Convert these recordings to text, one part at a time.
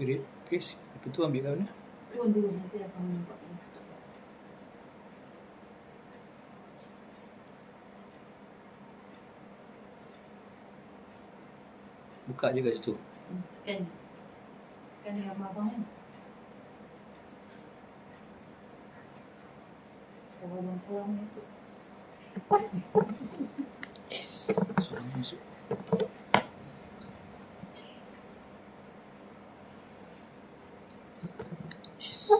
spirit case. Lepas tu ambil kat mana? Turun nanti akan nampak. Buka je kat situ. Tekan gambar abang kan. Kalau abang salam masuk. Yes. Salam masuk. Yes.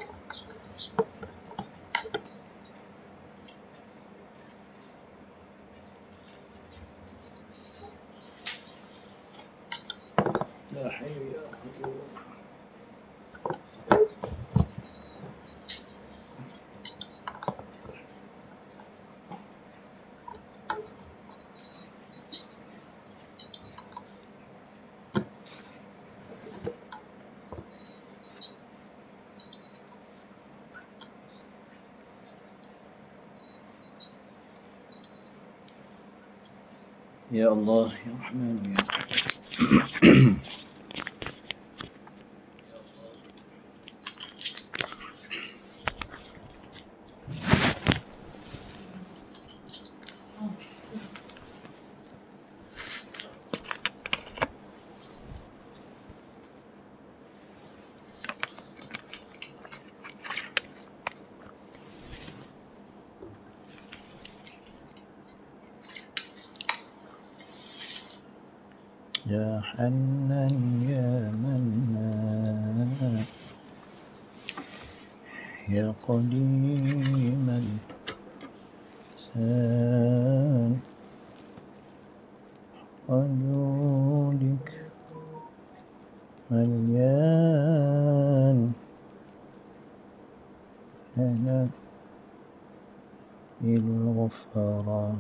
La hayya ya Allah. Ya Allah, Ya Rahman, Ya Rahim. Ya Hannan Ya Mannan Ya Qadimal San Wajudik Malyan Lana Il-Ghafara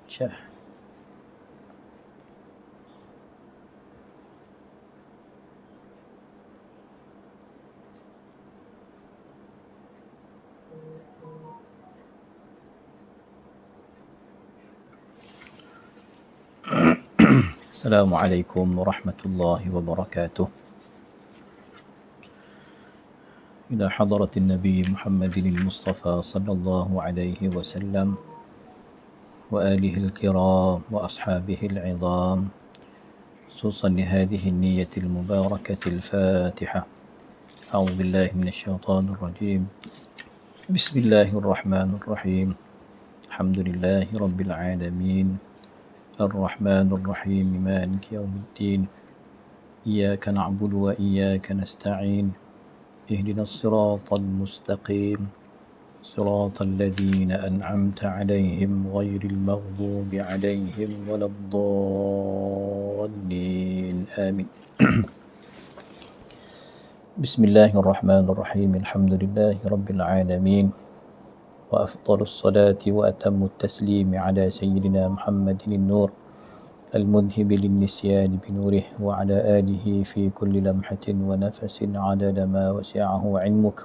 Syah. Assalamualaikum warahmatullahi wabarakatuh. Ila hadratin Nabi Muhammadin al-Mustafa sallallahu alaihi wasallam wa alihi al-kiram wa ashabihi al-'idham, khususan li hadhihi an-niyyati al-mubarakati al-Fatihah. A'udzu billahi minasy syaithanir rajim. Bismillahirrahmanirrahim. Alhamdulillahi rabbil alamin. الرحمن الرحيم مالك يوم الدين إياك نعبد وإياك نستعين اهدنا الصراط المستقيم صراط الذين أنعمت عليهم غير المغضوب عليهم ولا الضالين آمين. بسم الله الرحمن الرحيم الحمد لله رب العالمين وأفضل الصلاة وأتم التسليم على سيدنا محمد النور المذهب للنسيان بنوره وعلى آله في كل لمحة ونفس عدد ما وسعه علمك.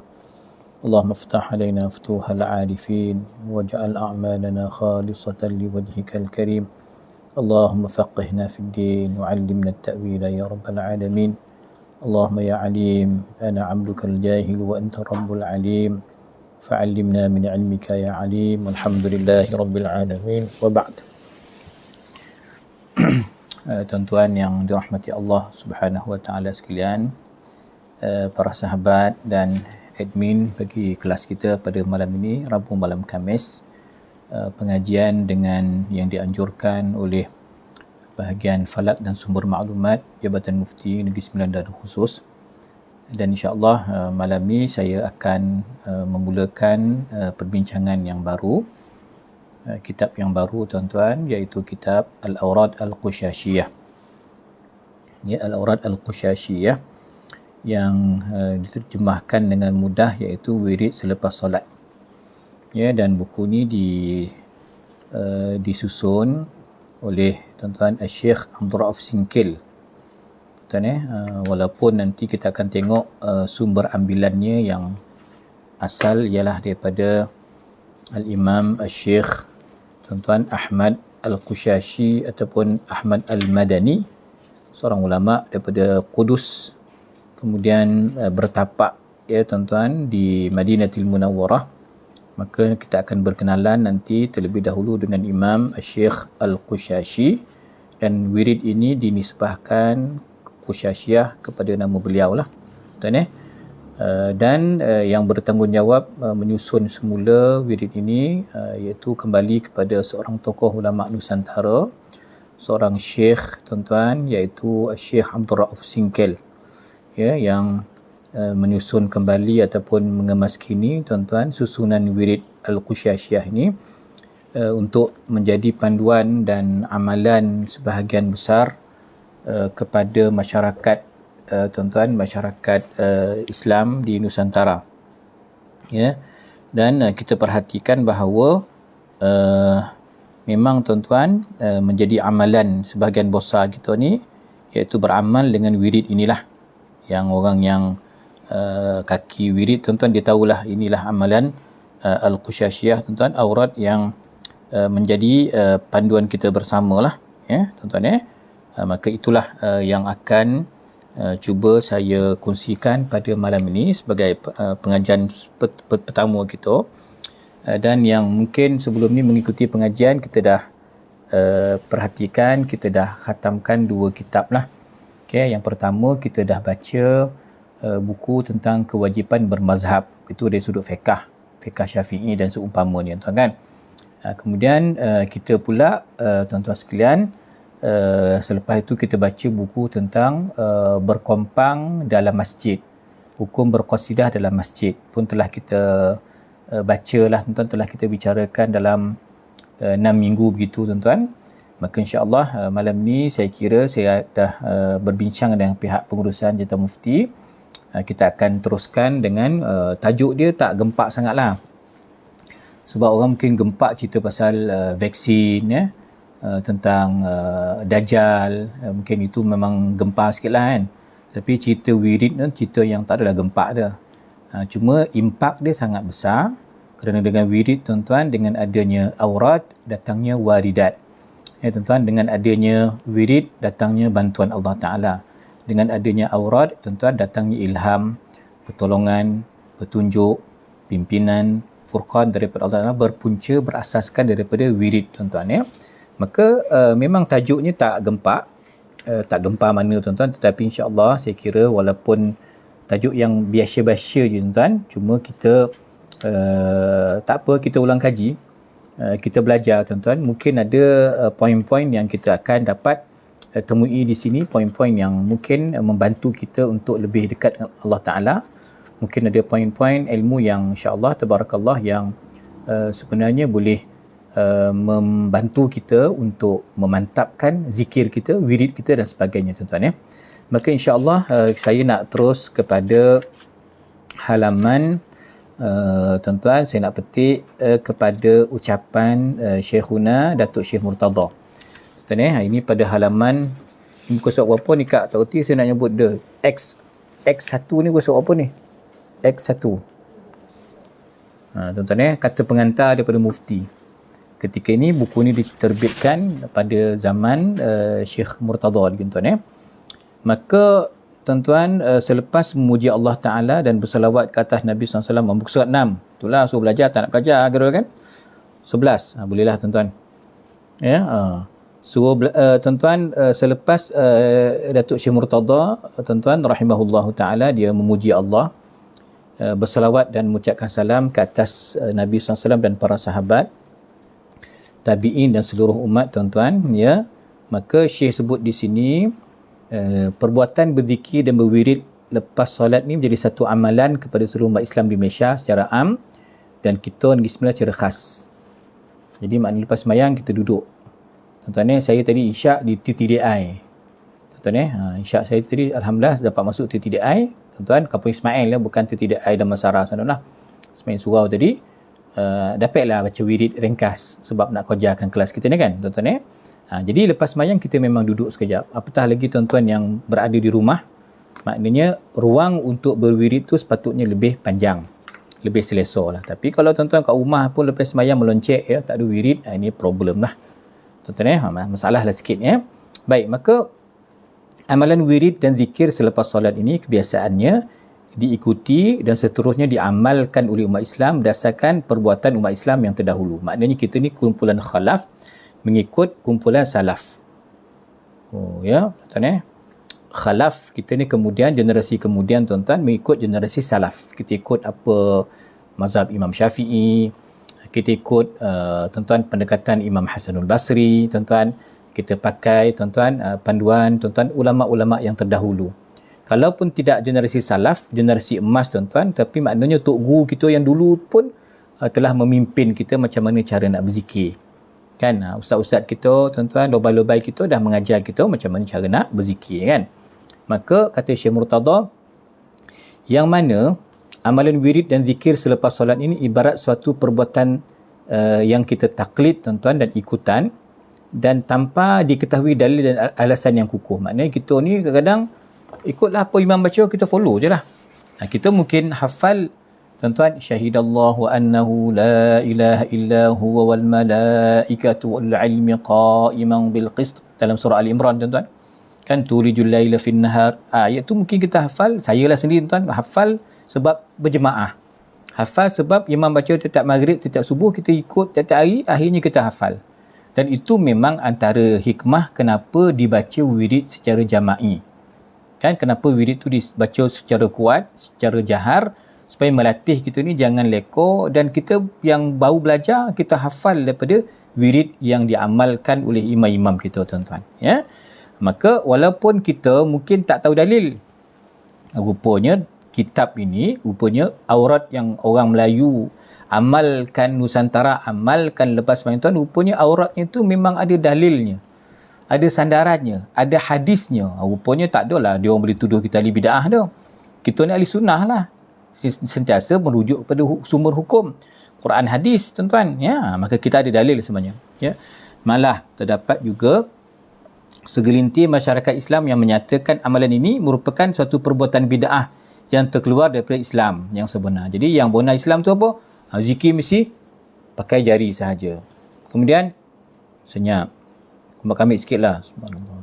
اللهم افتح علينا فتوح العارفين واجعل أعمالنا خالصة لوجهك الكريم. اللهم فقهنا في الدين وعلمنا التأويل يا رب العالمين. اللهم يا عليم أنا عبدك الجاهل وأنت رب العليم فعلمنا من علمك يا عليم والحمد لله رب العالمين وبعد. Tuan-tuan yang dirahmati Allah Subhanahu wa taala sekalian, para sahabat dan admin bagi kelas kita pada malam ini, Rabu malam Khamis, pengajian dengan yang dianjurkan oleh bahagian Falak dan Sumber Maklumat Jabatan Mufti Negeri Sembilan Darul Khusus. Dan insya-Allah malam ni saya akan memulakan perbincangan yang baru, kitab yang baru tuan-tuan, iaitu kitab Al-Awrad Al-Qushashiyah. Ya, Al-Awrad Al-Qushashiyah yang diterjemahkan dengan mudah iaitu wirid selepas solat. Ya, dan buku ni disusun oleh tuan-tuan Syekh Abdul Rauf Singkil. Walaupun nanti kita akan tengok sumber ambilannya yang asal ialah daripada Al-Imam Syekh tuan-tuan Ahmad Al-Qushashi ataupun Ahmad Al-Madani, seorang ulama daripada Kudus, kemudian bertapak ya tuan-tuan di Madinatul Munawwarah. Maka kita akan berkenalan nanti terlebih dahulu dengan Imam Syekh Al-Qushashi, dan wirid ini dinisbahkan Qushashiyah kepada nama beliau lah tuan dan yang bertanggungjawab menyusun semula wirid ini iaitu kembali kepada seorang tokoh ulama Nusantara, seorang syekh tuan-tuan, iaitu Syekh Abdul Rauf Singkel ya, yang menyusun kembali ataupun mengemaskini tuan-tuan susunan wirid Al-Qushashiyah ini untuk menjadi panduan dan amalan sebahagian besar kepada masyarakat tuan-tuan, masyarakat Islam di Nusantara ya. Dan kita perhatikan bahawa memang tuan-tuan menjadi amalan sebahagian besar kita ni, iaitu beramal dengan wirid inilah. Yang orang yang kaki wirid tuan-tuan, dia tahulah inilah amalan Al-Qushashiyah tuan-tuan, aurat yang menjadi panduan kita bersamalah ya tuan-tuan maka itulah yang akan cuba saya kongsikan pada malam ini sebagai pengajian pertama kita. Dan yang mungkin sebelum ni mengikuti pengajian, kita dah perhatikan, kita dah khatamkan 2 kitab lah. Okay, yang pertama kita dah baca buku tentang kewajipan bermazhab, itu dari sudut fiqh Syafi'i dan seumpamanya tuan kan. Kemudian kita pula tuan-tuan sekalian, selepas itu kita baca buku tentang berkompang dalam masjid, hukum berqasidah dalam masjid pun telah kita bacalah tuan-tuan, telah kita bicarakan dalam 6 minggu begitu tuan-tuan. Maka insya-Allah malam ni saya kira saya dah berbincang dengan pihak pengurusan Jabatan Mufti. Kita akan teruskan dengan tajuk dia tak gempak sangatlah. Sebab orang mungkin gempak cerita pasal vaksin ya, tentang Dajjal, mungkin itu memang gempar sikit lah kan. Tapi cerita wirid tu cerita yang tak adalah gempak dia. Cuma impak dia sangat besar, kerana dengan wirid tuan-tuan, dengan adanya aurat datangnya waridat ya tuan-tuan, dengan adanya wirid datangnya bantuan Allah Ta'ala, dengan adanya aurat tuan-tuan datangnya ilham, pertolongan, petunjuk, pimpinan, furqan daripada Allah Ta'ala, berpunca berasaskan daripada wirid tuan-tuan ya. Maka memang tajuknya tak gempak, tak gempar mana tuan-tuan, tetapi insya-Allah saya kira walaupun tajuk yang biasa-biasa je tuan-tuan, cuma kita tak apa, kita ulang kaji, kita belajar tuan-tuan. Mungkin ada poin-poin yang kita akan dapat temui di sini, poin-poin yang mungkin membantu kita untuk lebih dekat dengan Allah Ta'ala. Mungkin ada poin-poin ilmu yang insya-Allah tabarakallah yang sebenarnya boleh membantu kita untuk memantapkan zikir kita, wirid kita dan sebagainya tuan-tuan ya. Maka insya-Allah saya nak terus kepada halaman tuan-tuan, saya nak petik kepada ucapan Syekhuna Datuk Syekh Murtada tuan-tuan ini pada halaman muka surat berapa ni Kak? Tak erti saya nak nyebut dia. X1 ni muka surat apa ni? X1. Tuan-tuan kata pengantar daripada Mufti. Ketika ini buku ni diterbitkan pada zaman Syekh Murtada tuan-tuan Maka tuan-tuan selepas memuji Allah Ta'ala dan bersalawat ke atas Nabi SAW, muka surat 6. Itulah suruh belajar, tak nak belajar kan? 11. Bolehlah tuan-tuan. Ya, suruh tuan-tuan selepas Datuk Syekh Murtada tuan-tuan rahimahullahu Ta'ala, dia memuji Allah, bersalawat dan mengucapkan salam ke atas Nabi SAW dan para sahabat, tabi'in dan seluruh umat tuan-tuan ya. Maka Syekh sebut di sini perbuatan berzikir dan berwirid lepas solat ni menjadi satu amalan kepada seluruh umat Islam di Malaysia secara am, dan kita Negeri Sembilan secara khas. Jadi maknanya lepas sembahyang kita duduk tuan-tuan saya tadi isyak di TTDI tuan-tuan isyak saya tadi alhamdulillah dapat masuk TTDI tuan-tuan, Kampung Ismail bukan TTDI Damansara tuan-tuan Ismail Surau tadi. Dapatlah baca wirid ringkas sebab nak kerjakan kelas kita ni kan tuan-tuan jadi lepas sembahyang kita memang duduk sekejap. Apatah lagi tuan-tuan yang berada di rumah, maknanya ruang untuk berwirid tu sepatutnya lebih panjang, lebih selesa lah. Tapi kalau tuan-tuan kat rumah pun lepas sembahyang meloncek ya, tak ada wirid, ini problem lah tuan-tuan masalah lah sikit ya. Baik, maka amalan wirid dan zikir selepas solat ini kebiasaannya diikuti dan seterusnya diamalkan oleh umat Islam berdasarkan perbuatan umat Islam yang terdahulu. Maknanya kita ni kumpulan khalaf mengikut kumpulan salaf. Oh ya, tuan khalaf kita ni kemudian generasi kemudian tuan-tuan mengikut generasi salaf. Kita ikut apa mazhab Imam Syafi'i, kita ikut tuan-tuan pendekatan Imam Hasanul Basri, tuan-tuan kita pakai tuan-tuan panduan tuan-tuan ulama-ulama yang terdahulu. Kalaupun tidak generasi salaf, generasi emas tuan-tuan, tapi maknanya tok guru kita yang dulu pun telah memimpin kita macam mana cara nak berzikir. Kan ustaz-ustaz kita tuan-tuan, lobai-lobai kita dah mengajar kita macam mana cara nak berzikir kan. Maka kata Syekh Murtada, yang mana amalan wirid dan zikir selepas solat ini ibarat suatu perbuatan yang kita taklid tuan-tuan dan ikutan, dan tanpa diketahui dalil dan alasan yang kukuh. Maknanya kita ni kadang-kadang ikutlah apa imam baca, kita follow je lah. Kita mungkin hafal tuan-tuan, syahidallahu annahu la ilaha illa huwa wal malaikatu wal ilmi qa'iman bil qist dalam surah Ali Imran tuan-tuan. Kan tulijul laila fin nahar. Ayat tu mungkin kita hafal, saya lah sendiri tuan-tuan hafal sebab berjemaah. Hafal sebab imam baca setiap maghrib, setiap subuh, kita ikut setiap hari, akhirnya kita hafal. Dan itu memang antara hikmah kenapa dibaca wirid secara jama'i. Kan kenapa wirid tu dibaca secara kuat, secara jahar, supaya melatih kita ni jangan leko, dan kita yang baru belajar kita hafal daripada wirid yang diamalkan oleh imam-imam kita tuan-tuan ya. Maka walaupun kita mungkin tak tahu dalil, rupanya kitab ini rupanya aurat yang orang Melayu amalkan, Nusantara amalkan lepas main tuan, rupanya auratnya tu memang ada dalilnya, ada sandarannya, ada hadisnya. Rupanya tak adalah dia orang boleh tuduh kita ahli bid'ah dah. Kita ni ahli sunnah lah, sentiasa merujuk kepada sumber hukum Quran hadis tuan-tuan ya. Maka kita ada dalil sebenarnya ya. Malah terdapat juga segelintir masyarakat Islam yang menyatakan amalan ini merupakan suatu perbuatan bid'ah yang terkeluar daripada Islam yang sebenar. Jadi yang benar Islam tu apa? Zikir mesti pakai jari sahaja. Kemudian senyap, kumat-kamit sikit lah, subhanallah.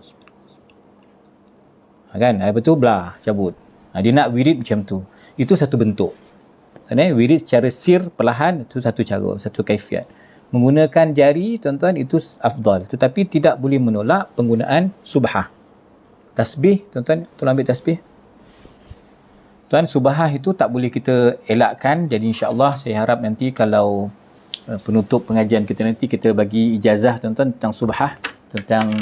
Kan? Lepas tu belah, cabut. Dia nak wirid macam tu. Itu satu bentuk. Wirid secara sir, perlahan, itu satu cara, satu kaifiat. Menggunakan jari, tuan-tuan, itu afdal. Tetapi tidak boleh menolak penggunaan subhah. Tasbih, tuan-tuan, tolong ambil tasbih. Tuan, subhah itu tak boleh kita elakkan. Jadi insya-Allah saya harap nanti kalau penutup pengajian kita nanti kita bagi ijazah tuan-tuan tentang subhah, tentang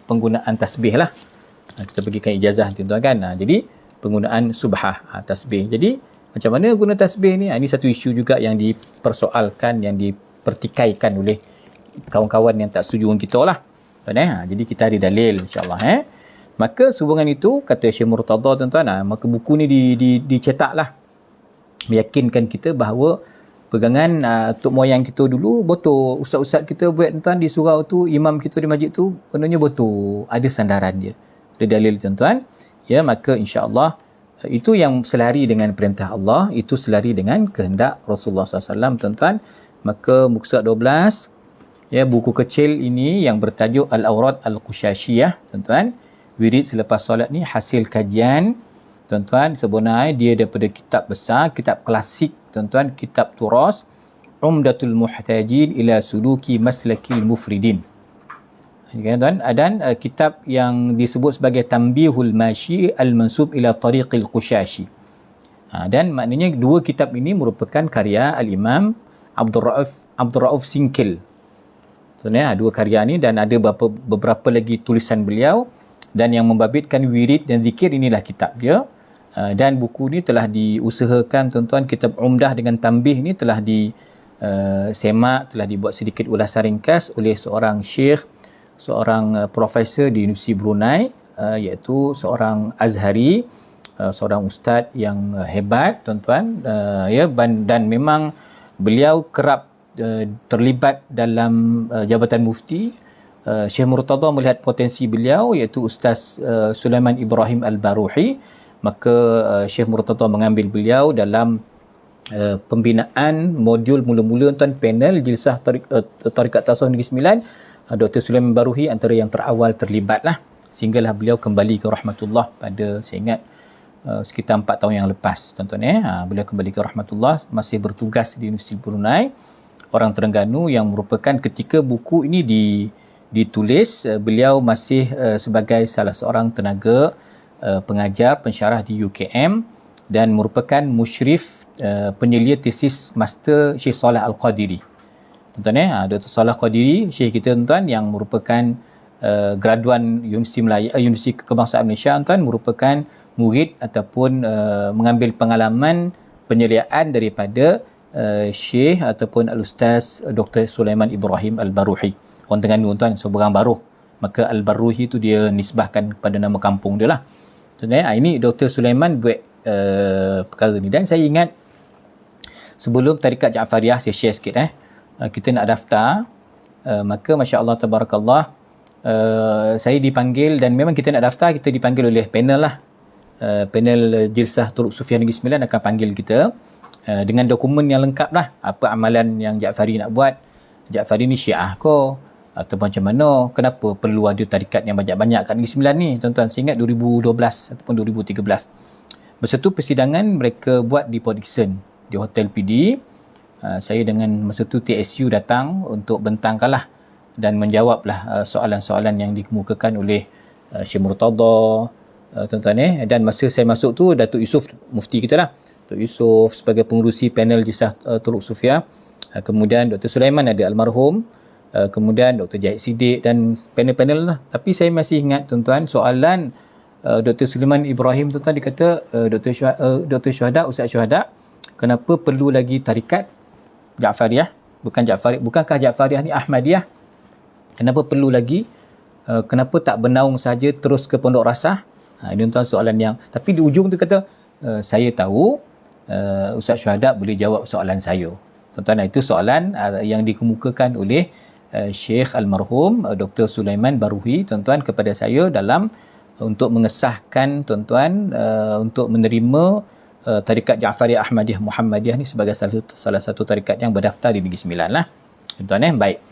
penggunaan tasbih lah. Kita bagikan ijazah tuan-tuan kan. Jadi penggunaan subhah, tasbih. Jadi macam mana guna tasbih ni? Ini satu isu juga yang dipersoalkan, yang dipertikaikan oleh kawan-kawan yang tak setuju dengan kita lah. Jadi kita ada dalil insya-Allah Maka sehubungan itu kata Syekh Murtada tuan-tuan, maka buku ni dicetak lah, meyakinkan kita bahawa pegangan tok moyang kita dulu betul, ustaz-ustaz kita buat tuan-tuan di surau tu, imam kita di masjid tu sebenarnya betul, ada sandaran dia, ada dalil tuan-tuan ya. Maka insya-Allah itu yang selari dengan perintah Allah, itu selari dengan kehendak Rasulullah SAW tuan-tuan. Maka muka surat 12 ya, buku kecil ini yang bertajuk Al-Awrad Al-Qushashiyah tuan-tuan, wirid selepas solat ni hasil kajian tuan-tuan. Sebenarnya dia daripada kitab besar, kitab klasik tuan-tuan, kitab turas Umdatul Muhtajin ila Suluki Maslakil Mufridin. Tuan, dan kitab yang disebut sebagai Tanbihul Mashi Al-Mansub ila Tariqil Qushashi. Dan maknanya dua kitab ini merupakan karya Al-Imam Abdul Rauf Sinkil. Dua karya ni, dan ada beberapa lagi tulisan beliau, dan yang membabitkan wirid dan zikir inilah kitab dia. Dan buku ni telah diusahakan tuan-tuan, kitab Umdah dengan Tanbih ni telah disemak, telah dibuat sedikit ulasan ringkas oleh seorang syekh, seorang profesor di Universiti Brunei, iaitu seorang Azhari, seorang ustaz yang hebat tuan-tuan dan memang beliau kerap terlibat dalam Jabatan Mufti. Syekh Murtada melihat potensi beliau, iaitu Ustaz Sulaiman Ibrahim Al-Baruhi. Maka Syekh Murtada mengambil beliau dalam pembinaan modul mula-mula tuan, panel Jilsah Tarikat Tasawuf Negeri Sembilan. Dr. Sulaiman Baruhi antara yang terawal terlibat lah. sehinggalah beliau kembali ke rahmatullah pada, saya ingat, sekitar 4 tahun yang lepas, tuan-tuan. Beliau kembali ke rahmatullah, masih bertugas di Universiti Brunei, orang Terengganu, yang merupakan ketika buku ini ditulis, beliau masih sebagai salah seorang tenaga pengajar pensyarah di UKM dan merupakan musyrif penyelia tesis Master Syekh Saleh Al-Qadiri. Tuan-tuan, Dr. Saleh Al-Qadiri, Syekh kita, tuan-tuan, yang merupakan graduan Universiti Kebangsaan Malaysia, tuan, merupakan murid ataupun mengambil pengalaman penyeliaan daripada Syekh ataupun Al-Ustaz Dr. Sulaiman Ibrahim Al-Baruhi, orang Terengganu, tuan, seorang Baruh. Maka Al-Baruhi tu dia nisbahkan kepada nama kampung dia lah. Tuan-tuan, ini Dr. Sulaiman buat perkara ni. Dan saya ingat sebelum tarikat Ja'fariyah, saya share sikit, kita nak daftar, maka Masya Allah Tabarakallah, saya dipanggil, dan memang kita nak daftar, kita dipanggil oleh panel lah, panel Jilsah Turuk Sufiah Negeri Sembilan akan panggil kita dengan dokumen yang lengkap lah, apa amalan yang Ja'fari nak buat, Ja'fari ni Syiah ke atau macam mana, kenapa perlu ada tarikat yang banyak-banyak kat Negeri Sembilan ni, tuan-tuan. Saya ingat 2012 ataupun 2013. Masa tu persidangan mereka buat di Port Dickson, di Hotel PD. Saya dengan masa tu TSU datang untuk bentangkanlah dan menjawablah soalan-soalan yang dikemukakan oleh Syekh Murtada, tuan-tuan. Dan masa saya masuk tu, Datuk Yusof, mufti kita lah, Datuk Yusof sebagai pengurusi panel Jisah Turuk Sufiah, kemudian Dr. Sulaiman ada almarhum, kemudian Dr. Jahid Siddiq dan panel-panel lah. Tapi saya masih ingat, tuan-tuan, soalan Dr. Sulaiman Ibrahim, tuan-tuan, dia kata, Dr. Syuhada, Ustaz Syuhada, kenapa perlu lagi tarikat Ja'fariyah? Bukankah Ja'fariyah ni Ahmadiyah? Kenapa perlu lagi? Kenapa tak bernaung saja terus ke Pondok Rasah? Ini, tuan, soalan yang, tapi di ujung tu kata, saya tahu Ustaz Syuhada boleh jawab soalan saya. Tuan-tuan, itu soalan yang dikemukakan oleh Syekh almarhum Dr. Sulaiman Baruhi, tuan-tuan, kepada saya dalam untuk mengesahkan, tuan-tuan, untuk menerima tarikat Ja'fariyah Ahmadiyah Muhammadiyah ni sebagai salah satu tarikat yang berdaftar di Negeri Sembilan lah, tuan-tuan. Baik,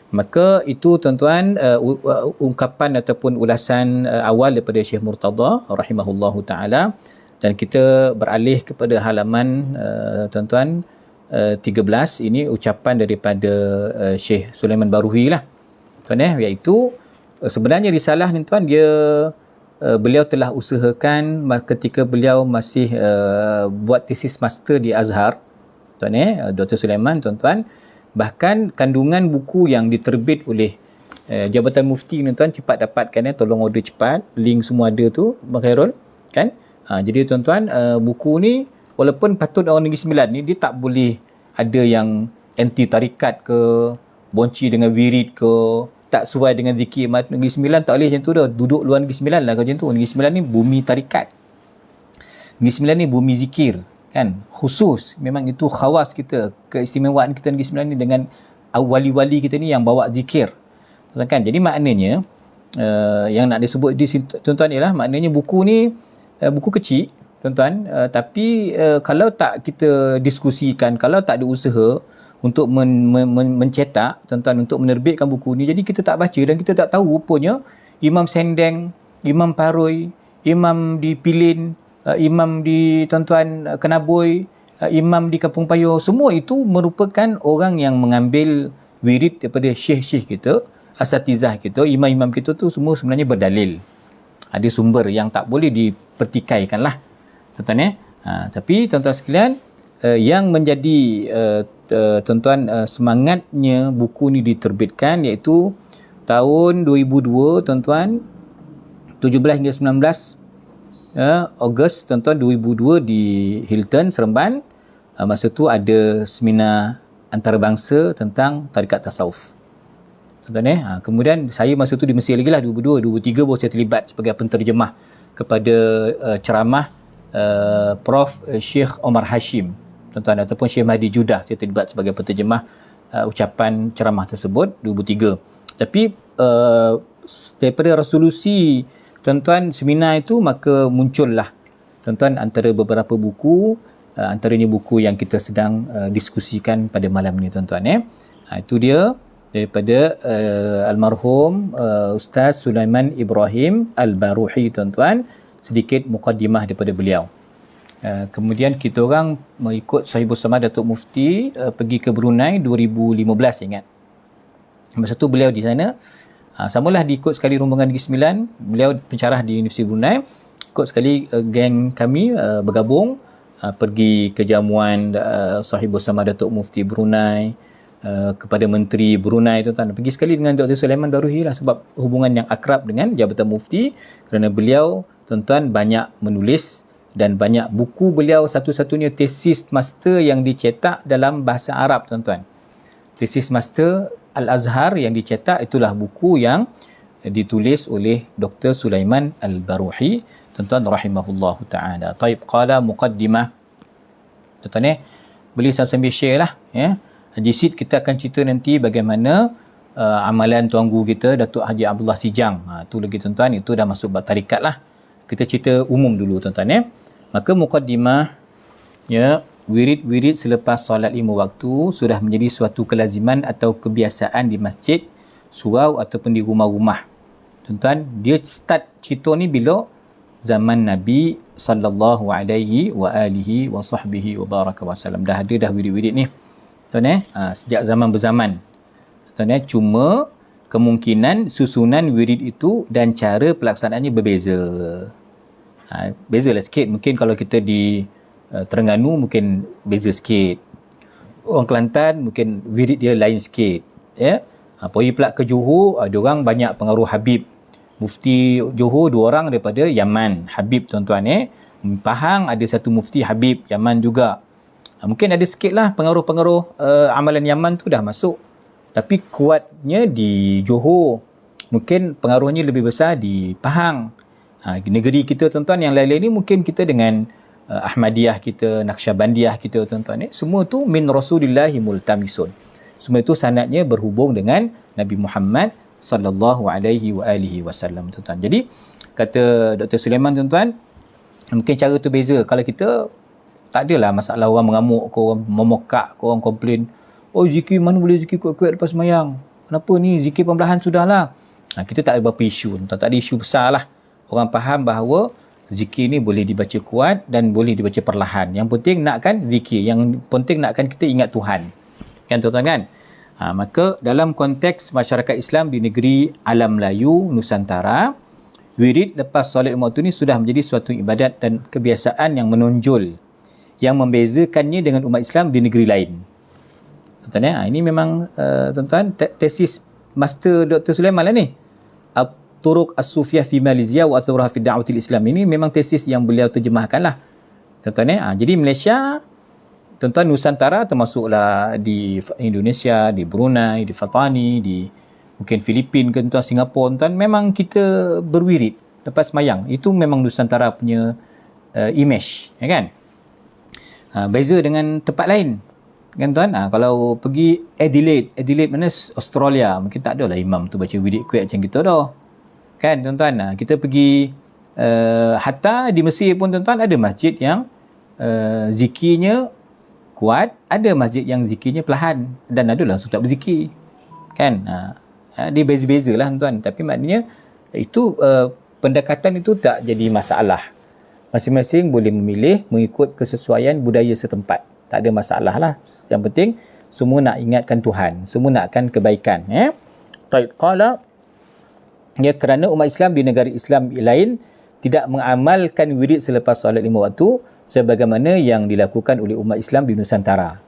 maka itu, tuan-tuan, ungkapan ataupun ulasan awal daripada Syekh Murtada rahimahullahu ta'ala. Dan kita beralih kepada halaman tuan-tuan 13. Ini ucapan daripada Syekh Sulaiman Baruhi lah, tuan, iaitu sebenarnya risalah ni, tuan, dia beliau telah usahakan ketika beliau masih buat tesis master di Azhar, tuan, Dr. Sulaiman, tuan-tuan. Bahkan kandungan buku yang diterbit oleh Jabatan Mufti ni, tuan, cepat dapatkan, tolong order cepat, link semua ada tu, Bang Khairul, kan. Jadi, tuan-tuan, buku ni walaupun patut orang Negeri Sembilan ni, dia tak boleh ada yang anti tarikat ke, bonci dengan wirid ke, tak sesuai dengan zikir Negeri Sembilan, tak boleh macam tu dah. Duduk luar Negeri Sembilan lah macam tu. Negeri Sembilan ni bumi tarikat, Negeri Sembilan ni bumi zikir, kan, khusus. Memang itu khawas kita, keistimewaan kita Negeri Sembilan ni dengan wali-wali kita ni yang bawa zikir, kan. Jadi maknanya yang nak disebut di sini, tuan-tuan, ialah maknanya buku ni buku kecil, tuan-tuan, tapi kalau tak kita diskusikan, kalau tak ada usaha untuk mencetak, tuan-tuan, untuk menerbitkan buku ni, jadi kita tak baca dan kita tak tahu rupanya Imam Sendeng, Imam Paroi, Imam di Pilin, Imam di, tuan-tuan, Kenaboi, Imam di Kampung Payoh, semua itu merupakan orang yang mengambil wirid daripada syekh-syekh kita, asatizah kita, imam-imam kita tu semua sebenarnya berdalil. Ada sumber yang tak boleh dipertikaikan lah, tuan-tuan. Tapi, tuan-tuan sekalian, yang menjadi tuan-tuan semangatnya buku ni diterbitkan iaitu tahun 2002, tuan-tuan, 17 hingga 19 Ogos, tuan-tuan, 2002 di Hilton, Seremban. Masa tu ada seminar antarabangsa tentang tarikat tasawuf, tuan-tuan. Kemudian saya masa tu di Mesir lagi lah, 2002, 2003 baru saya terlibat sebagai penterjemah kepada ceramah Prof. Syekh Omar Hashim, tuan-tuan, ataupun Syekh Mahdi Judah. Saya terlibat sebagai penterjemah ucapan ceramah tersebut 2003. Tapi daripada resolusi, tuan-tuan, seminar itu, maka muncullah, tuan-tuan, antara beberapa buku, antaranya buku yang kita sedang diskusikan pada malam ni, tuan-tuan. Itu dia. daripada almarhum Ustaz Sulaiman Ibrahim Al-Baruhi, tuan-tuan. Sedikit mukaddimah daripada beliau. Kemudian kita orang mengikut Sahibus Samad Datuk Mufti pergi ke Brunei 2015, ingat. Masa tu beliau di sana, samalah diikut sekali rombongan Negeri Sembilan. Beliau pencarah di Universiti Brunei. Ikut sekali geng kami bergabung pergi ke jamuan Sahibus Samad Datuk Mufti Brunei, kepada Menteri Brunei, tuan-tuan. Pergi sekali dengan Dr. Sulaiman Baruhi lah, sebab hubungan yang akrab dengan Jabatan Mufti, kerana beliau, tuan-tuan, banyak menulis dan banyak buku beliau, satu-satunya tesis master yang dicetak dalam bahasa Arab, tuan-tuan. Tesis master Al-Azhar yang dicetak, itulah buku yang ditulis oleh Dr. Sulaiman Al-Baruhi, tuan-tuan, rahimahullahu ta'ala. Taib, qala muqaddimah. Tuan-tuan, boleh sambil share lah, ya. Di sit kita akan cerita nanti bagaimana amalan tuangu kita, Datuk Haji Abdullah Sijang. Tu lagi, tuan-tuan, itu dah masuk bab tarikat lah. Kita cerita umum dulu, tuan-tuan, ya. Maka muqaddimah, ya, wirid-wirid selepas solat 5 waktu sudah menjadi suatu kelaziman atau kebiasaan di masjid, surau ataupun di rumah-rumah. Tuan-tuan, dia start cerita ni bila zaman Nabi sallallahu alaihi wa alihi wa sahbihi wa baraka wa sallam. Dah ada dah wirid-wirid ni, tuan, sejak zaman berzaman, tuan, cuma kemungkinan susunan wirid itu dan cara pelaksanaannya berbeza. Bezalah sikit. Mungkin kalau kita di Terengganu mungkin beza sikit, orang Kelantan mungkin wirid dia lain sikit, ya. Pergi pula ke Johor, diorang banyak pengaruh Habib. Mufti Johor 2 orang daripada Yaman, Habib, tuan-tuan, Pahang ada satu mufti Habib, Yaman juga. Mungkin ada sikit lah pengaruh-pengaruh amalan Yaman tu dah masuk. Tapi kuatnya di Johor. Mungkin pengaruhnya lebih besar di Pahang. Negeri kita, tuan-tuan, yang lain-lain ni mungkin kita dengan Ahmadiyah kita, Naqsyabandiyah kita, tuan-tuan, semua tu min Rasulillahi multamisun. Semua itu sanadnya berhubung dengan Nabi Muhammad sallallahu alaihi wa alihi wasallam, tuan-tuan. Jadi kata Dr. Sulaiman, tuan-tuan, mungkin cara tu beza. Kalau kita tak adalah masalah orang mengamuk ke, orang memokak ke, orang komplain, oh zikir mana boleh zikir kuat-kuat lepas semayang, kenapa ni zikir perlahan sudahlah. Kita tak ada berapa isu, tak ada isu besar lah. Orang faham bahawa zikir ni boleh dibaca kuat dan boleh dibaca perlahan. Yang penting nakkan zikir, yang penting nakkan kita ingat Tuhan, kan, tuan-tuan, kan. Maka dalam konteks masyarakat Islam di negeri Alam Melayu, Nusantara, wirid lepas solat 5 waktu ni sudah menjadi suatu ibadat dan kebiasaan yang menonjol, yang membezakannya dengan umat Islam di negeri lain. Tuan-tuan, ini memang tuan-tuan, tesis master Dr. Sulaiman lah ni. At-Turuq As-Sufiyah fi Malaysia wa Athurah fi Da'watil Islam. Ini memang tesis yang beliau terjemahkan lah, tuan-tuan. Jadi Malaysia, tuan-tuan, Nusantara termasuklah di Indonesia, di Brunei, di Fatani, di mungkin Filipin ke, tuan-tuan, Singapura, tuan-tuan, memang kita berwirid lepas semayang. Itu memang Nusantara punya image, ya kan. Beza dengan tempat lain, kan, tuan. Kalau pergi Adelaide mana, Australia, mungkin tak ada lah imam tu baca wirid kuat macam kita dah, kan, tuan-tuan. Kita pergi hatta di Mesir pun, tuan-tuan, ada masjid yang zikirnya kuat, ada masjid yang zikirnya perlahan, dan adalah langsung tak berzikir, kan. Dia beza-beza lah, tuan. Tapi maknanya itu pendekatan itu tak jadi masalah. Masing-masing boleh memilih mengikut kesesuaian budaya setempat. Tak ada masalah lah. Yang penting semua nak ingatkan Tuhan, semua nakkan kebaikan, ya. Taib, qala, ya, kerana umat Islam di negara Islam lain tidak mengamalkan wirid selepas solat 5 waktu sebagaimana yang dilakukan oleh umat Islam di Nusantara.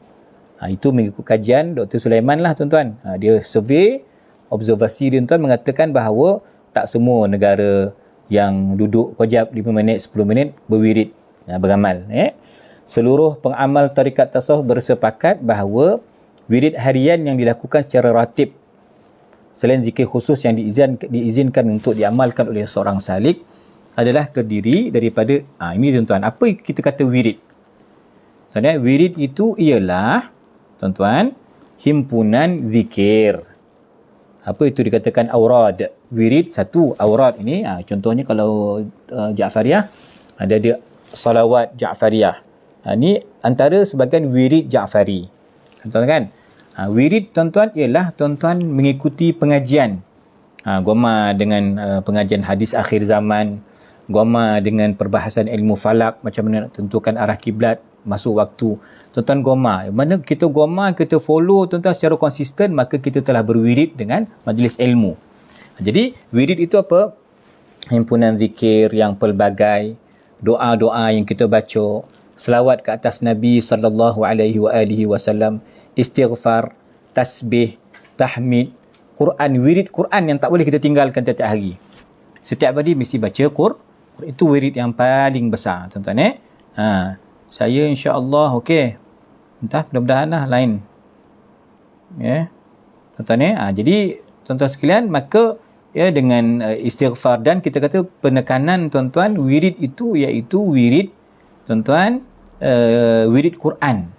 Itu mengikut kajian Dr. Sulaiman lah, tuan-tuan. Dia survey, observasi dia, tuan, mengatakan bahawa tak semua negara yang duduk qajab 5 minit, 10 minit berwirid, beramal, ya. Seluruh pengamal tarikat tasawuf bersepakat bahawa wirid harian yang dilakukan secara ratib, selain zikir khusus yang diizinkan untuk diamalkan oleh seorang salik, adalah terdiri daripada ini, tuan-tuan, apa kita kata wirid, tuan-tuan. Wirid itu ialah, tuan-tuan, himpunan zikir. Apa itu dikatakan aurad? Wirid satu, aurad ini contohnya kalau Ja'fariyah ada salawat Ja'fariyah. Ini antara sebahagian wirid Ja'fari, tuan-tuan, kan. Wirid tuan-tuan ialah tuan-tuan mengikuti pengajian. Goma dengan pengajian hadis akhir zaman, goma dengan perbahasan ilmu falak, macam mana nak tentukan arah kiblat masuk waktu. Tuan-tuan goma. Mana kita goma, kita follow tuan-tuan secara konsisten, maka kita telah berwirid dengan majlis ilmu. Jadi wirid itu apa? Himpunan zikir yang pelbagai, doa-doa yang kita baca, selawat ke atas Nabi sallallahu alaihi wasallam, istighfar, tasbih, tahmid, Quran, wirid Quran yang tak boleh kita tinggalkan tiap-tiap hari. Setiap hari mesti baca Quran. Itu wirid yang paling besar, tuan-tuan. Saya insya-Allah okey. Entah, mudah-mudahan lah lain. Tuan-tuan. Jadi tuan-tuan sekalian, maka dengan istighfar dan kita kata penekanan tuan-tuan, wirid itu iaitu wirid tuan-tuan, wirid Quran.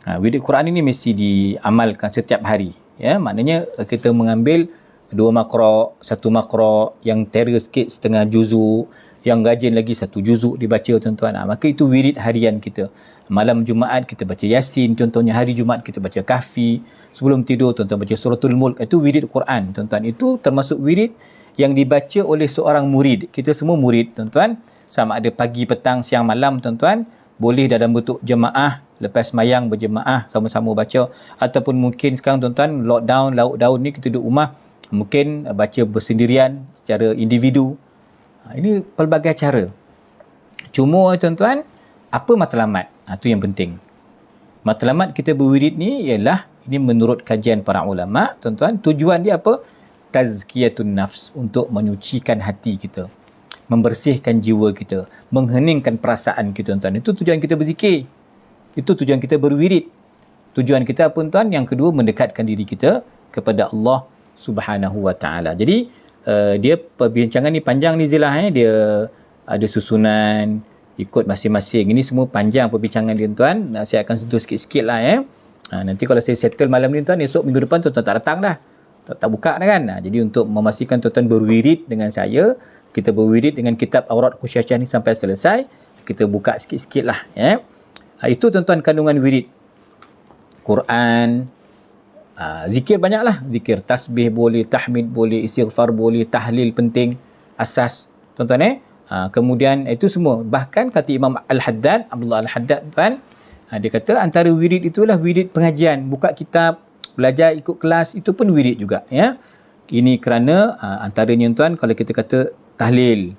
Wirid Quran ini mesti diamalkan setiap hari. Maknanya kita mengambil 2 makra', 1 makra', yang terror sikit setengah juzuk, yang rajin lagi 1 juzuk dibaca tuan-tuan. Maka itu wirid harian kita. Malam Jumaat kita baca Yasin, contohnya hari Jumaat kita baca Kahfi, sebelum tidur tuan-tuan baca Suratul Mulk. Itu wirid Quran tuan-tuan. Itu termasuk wirid yang dibaca oleh seorang murid. Kita semua murid tuan-tuan, sama ada pagi, petang, siang, malam tuan-tuan. Boleh dalam bentuk jemaah, lepas mayang berjemaah sama-sama baca, ataupun mungkin sekarang tuan-tuan lockdown ni kita duduk rumah, mungkin baca bersendirian secara individu. Ini pelbagai cara. Cuma tuan-tuan, apa matlamat? Itu yang penting. Matlamat kita berwirid ni ialah, ini menurut kajian para ulama tuan-tuan, tujuan dia apa? Tazkiyatun nafs, untuk menyucikan hati kita, membersihkan jiwa kita, mengheningkan perasaan kita tuan-tuan. Itu tujuan kita berzikir. Itu tujuan kita berwirid. Tujuan kita apa tuan? Yang kedua, mendekatkan diri kita kepada Allah Subhanahu wa taala. Jadi dia perbincangan ni panjang ni Zilah, dia ada susunan ikut masing-masing. Ini semua panjang perbincangan dia tuan. Saya akan sentuh sikit-sikit lah nanti kalau saya settle malam ni tuan, esok minggu depan tuan-tuan tak datang dah. Tak buka dah kan. Jadi untuk memastikan tuan-tuan berwirid dengan saya, kita berwirid dengan kitab Awrad Khusyashah ni sampai selesai, kita buka sikit-sikit lah. Itu tuan-tuan kandungan wirid. Quran, zikir banyaklah. Zikir tasbih boleh, tahmid boleh, istighfar boleh, tahlil penting, asas. Tuan-tuan kemudian itu semua. Bahkan kata Imam Al-Haddad, Abdullah Al-Haddad tuan, dia kata antara wirid itulah wirid pengajian. Buka kitab, belajar ikut kelas, itu pun wirid juga. Ini kerana antaranya tuan, kalau kita kata tahlil.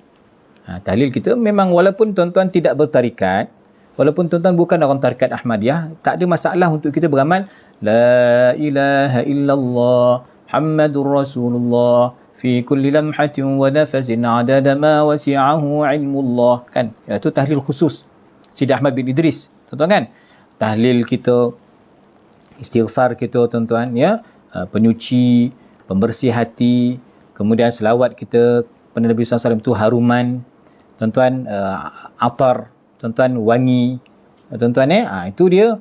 Tahlil kita memang walaupun tuan-tuan tidak bertarikat, walaupun tuan-tuan bukan orang tarikat Ahmadiyah, tak ada masalah untuk kita beramal La ilaha illallah Muhammadur Rasulullah fi kulli lamhatin wa nafasin adada ma wasi'ahu ilmullah. Kan? Itu tahlil khusus Sidi Ahmad bin Idris. Tuan-tuan kan? Tahlil kita, istighfar kita tuan-tuan, penyuci, pembersih hati, kemudian selawat kita pada Nabi SAW itu haruman, tuan-tuan, atar, tuan-tuan, wangi, tuan-tuan itu dia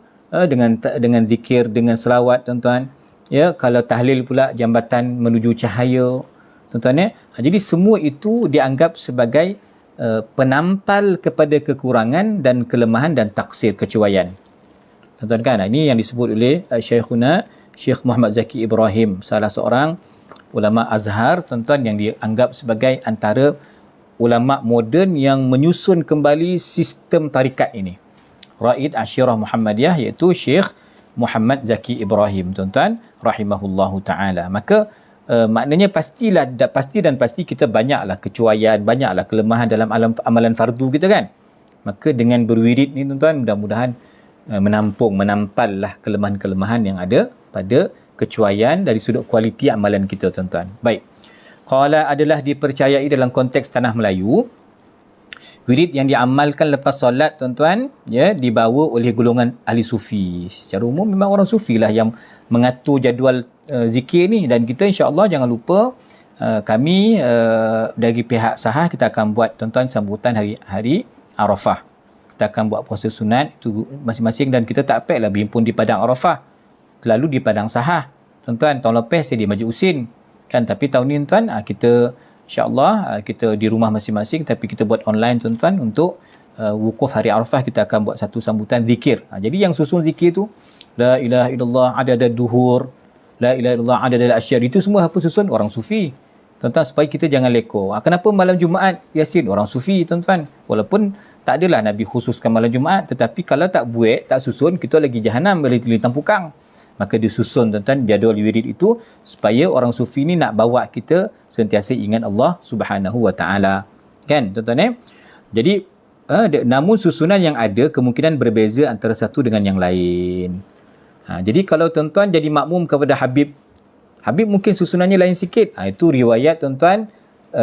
dengan zikir, dengan selawat tuan-tuan. Kalau tahlil pula jambatan menuju cahaya, tuan-tuan. Jadi semua itu dianggap sebagai penampal kepada kekurangan dan kelemahan dan taksir, kecuaian. Tuan-tuan kan, ini yang disebut oleh Syekhuna Syekh Muhammad Zaki Ibrahim, salah seorang ulama Azhar tuan-tuan, yang dianggap sebagai antara ulama moden yang menyusun kembali sistem tarikat ini, Raid Asyirah Muhammadiyah, iaitu Syekh Muhammad Zaki Ibrahim tuan-tuan rahimahullahu taala. Maka maknanya pasti kita banyaklah kecuaian, banyaklah kelemahan dalam amalan fardu kita kan. Maka dengan berwirid ni tuan-tuan, mudah-mudahan menampallah kelemahan-kelemahan yang ada pada kecuaian dari sudut kualiti amalan kita tuan-tuan. Baik. Qala adalah dipercayai dalam konteks tanah Melayu, wirid yang diamalkan lepas solat tuan-tuan, dibawa oleh golongan ahli sufi. Secara umum memang orang sufi lah yang mengatur jadual zikir ni, dan kita insya-Allah jangan lupa kami dari pihak Sahah kita akan buat tuan-tuan sambutan hari Arafah. Kita akan buat puasa sunat itu masing-masing, dan kita tak payahlah berhimpun di padang Arafah, lalu di padang Sahah. Tuan-tuan, tahun lepas saya di Masjid Usin kan, tapi tahun ni tuan kita insya-Allah kita di rumah masing-masing, tapi kita buat online tuan-tuan. Untuk wukuf hari Arafah kita akan buat satu sambutan zikir. Jadi yang susun zikir tu la ilaha illallah adada duhur, la ilaha illallah adada asyar. Itu semua apa susun orang sufi. Tuan-tuan, supaya kita jangan lekor. Kenapa malam Jumaat Yasin? Orang sufi, tuan-tuan. Walaupun tak adalah Nabi khususkan malam Jumaat, tetapi kalau tak buat, tak susun, kita lagi jahanam, boleh telitang pukang. Maka disusun, tuan-tuan, jadual wirid itu supaya orang sufi ni nak bawa kita sentiasa ingat Allah Subhanahu wa taala. Kan, tuan-tuan Jadi namun susunan yang ada kemungkinan berbeza antara satu dengan yang lain. Jadi kalau tuan-tuan jadi makmum kepada Habib mungkin susunannya lain sikit. Itu riwayat, tuan-tuan,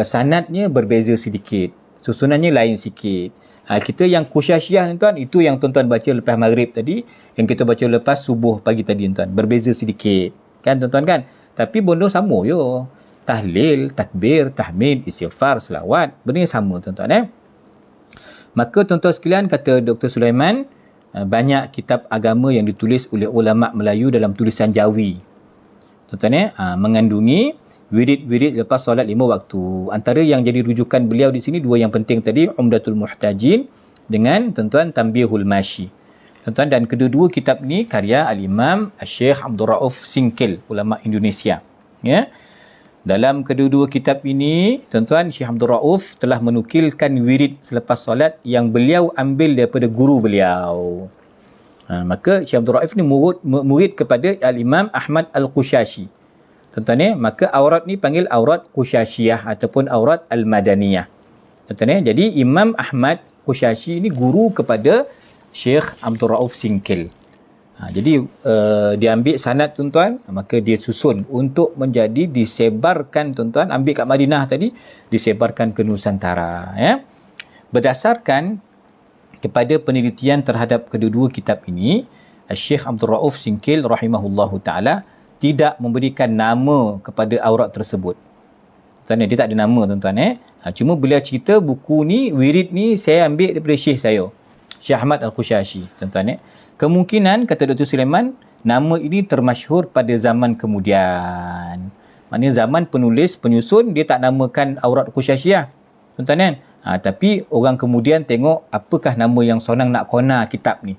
sanadnya berbeza sedikit. Susunannya lain sikit. Kita yang Qusyasyiyah, tuan-tuan, itu yang tuan-tuan baca lepas maghrib tadi, yang kita baca lepas subuh pagi tadi, tuan-tuan. Berbeza sedikit. Kan, tuan-tuan kan? Tapi benda sama je. Tahlil, takbir, tahmid, istighfar, selawat. Benda sama, tuan-tuan. Maka, tuan-tuan sekalian, kata Dr. Sulaiman, banyak kitab agama yang ditulis oleh ulama Melayu dalam tulisan Jawi. Tuan-tuan mengandungi wirid-wirid lepas solat 5 waktu. Antara yang jadi rujukan beliau di sini dua yang penting tadi, Umdatul Muhtajin dengan, tuan-tuan, Tanbihul Mashi. Tuan-tuan, dan kedua-dua kitab ni karya Al-Imam Syekh Abdul Rauf Singkil, ulama Indonesia. Ya. Dalam kedua-dua kitab ini, tuan-tuan, Syekh Abdul Rauf telah menukilkan wirid selepas solat yang beliau ambil daripada guru beliau. Maka Syekh Abdul Rauf ni murid kepada Al-Imam Ahmad Al-Qushashi. Tuan-tuan maka aurat ni panggil aurat Qushasyiyah ataupun aurat Al-Madaniyah. Tuan-tuan jadi Imam Ahmad Qushashi ni guru kepada Syekh Abdul Rauf Singkil. Jadi dia ambil sanad, tuan-tuan, maka dia susun untuk menjadi disebarkan, tuan-tuan, ambil kat Madinah tadi, disebarkan ke Nusantara. Berdasarkan kepada penelitian terhadap kedua-dua kitab ini, Syekh Abdul Rauf Singkil rahimahullahu ta'ala tidak memberikan nama kepada aurat tersebut. Tuan-tuan, dia tak ada nama, tuan-tuan. Cuma beliau cerita buku ni, wirid ni saya ambil daripada Syekh saya, Syekh Ahmad Al-Qushashi. Tuan-tuan, kemungkinan, kata Dr. Sulaiman, nama ini termasyhur pada zaman kemudian. Maknanya zaman penulis, penyusun, dia tak namakan aurat Qushasyiyah. Tuan-tuan tapi orang kemudian tengok apakah nama yang sonang nak kona kitab ni.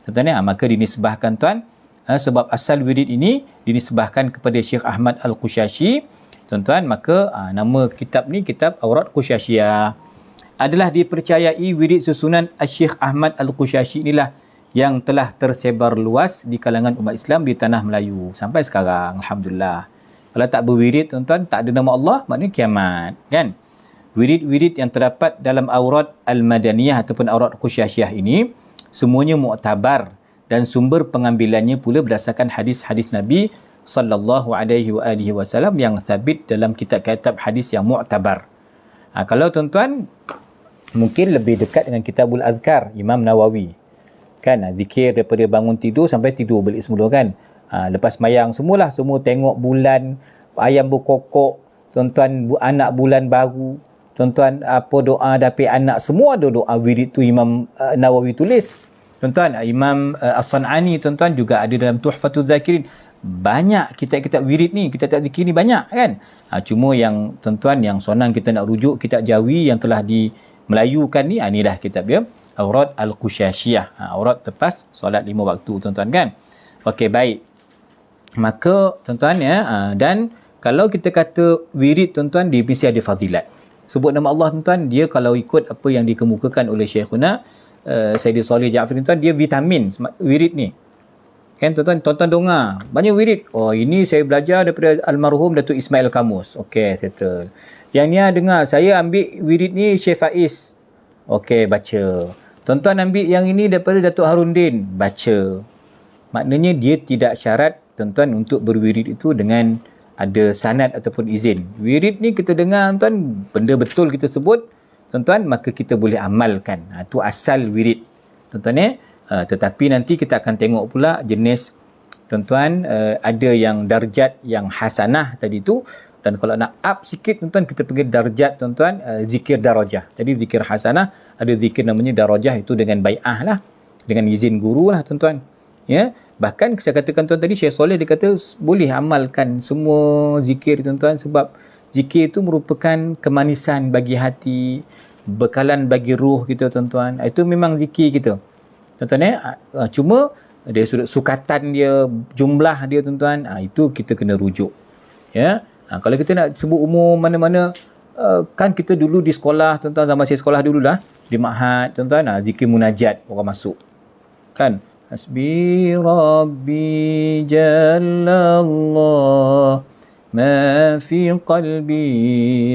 Tuan-tuan maka dinisbahkan, tuan, sebab asal wirid ini dinisbahkan kepada Syekh Ahmad Al-Qushashi, tuan-tuan, maka nama kitab ni kitab Aurat Qushasyiyah. Adalah dipercayai wirid susunan Syekh Ahmad Al-Qushashi inilah yang telah tersebar luas di kalangan umat Islam di tanah Melayu sampai sekarang, alhamdulillah. Kalau tak berwirid, tuan-tuan, tak ada nama Allah, maknanya kiamat, kan? Wirid-wirid yang terdapat dalam aurat Al-Madaniyah ataupun aurat Qushasyiyah ini semuanya muktabar dan sumber pengambilannya pula berdasarkan hadis-hadis Nabi sallallahu alaihi wasallam yang sabit dalam kitab-kitab hadis yang muktabar. Kalau tuan-tuan mungkin lebih dekat dengan Kitabul Azkar Imam Nawawi. Kan, zikir daripada bangun tidur sampai tidur balik semula, kan. Lepas mayang semua tengok bulan, ayam berkokok, tuan-tuan, anak bulan baru, tuan-tuan, apa doa dapat anak, semua ada doa wirid tu Imam Nawawi tulis. Tuan-tuan, Imam As-San'ani, tuan-tuan, juga ada dalam Tuhfatul Zakirin. Banyak kitab-kitab wirid ni, kitab-kitab zikir ni banyak, kan. Cuma yang, tuan-tuan, yang sonang kita nak rujuk kitab Jawi yang telah dimelayukan ni, ni dah kitab dia, Aurat Al-Qushasyiyah, aurat lepas solat 5 waktu, tuan-tuan, kan. Okey, baik. Maka, tuan-tuan, dan kalau kita kata wirid, tuan-tuan, dia mesti ada fadilat. Sebut nama Allah, tuan-tuan, dia kalau ikut apa yang dikemukakan oleh Syekhuna Sayyidi Salih Ja'fari, tuan-tuan, dia vitamin wirid ni, kan, tuan-tuan. Tuan-tuan dengar banyak wirid, ini saya belajar daripada almarhum Datuk Ismail Kamus, okey, settle. Yang ni dengar, saya ambil wirid ni Syekh Faiz, okey, baca. Tuan-tuan ambil yang ini daripada Datuk Harundin, baca. Maknanya dia tidak syarat, tuan-tuan, untuk berwirid itu dengan ada sanad ataupun izin. Wirid ni kita dengar, tuan, benda betul kita sebut, tuan-tuan, maka kita boleh amalkan. Itu asal wirid, tuan-tuan. Tetapi nanti kita akan tengok pula jenis, tuan-tuan, ada yang darjat yang hasanah tadi tu, dan kalau nak up sikit, tuan-tuan, kita pergi darjat, tuan-tuan, zikir darajah. Jadi zikir hasanah, ada zikir namanya darajah, itu dengan bai'ah lah, dengan izin guru lah, tuan-tuan. Ya, bahkan saya katakan, tuan, tadi Syekh Soleh dia kata boleh amalkan semua zikir, tuan-tuan, sebab zikir itu merupakan kemanisan bagi hati, bekalan bagi ruh kita, tuan-tuan. Itu memang zikir kita, tuan-tuan. Cuma dari sudut sukatan dia, jumlah dia tuan-tuan, itu kita kena rujuk. Ya. Kalau kita nak sebut umur mana-mana, kan kita dulu di sekolah tuan-tuan, zaman saya sekolah dulu dah di Ma'had tuan-tuan, zikir munajat orang masuk. Kan? Hasbi Rabbi Jallallah ma fi qalbi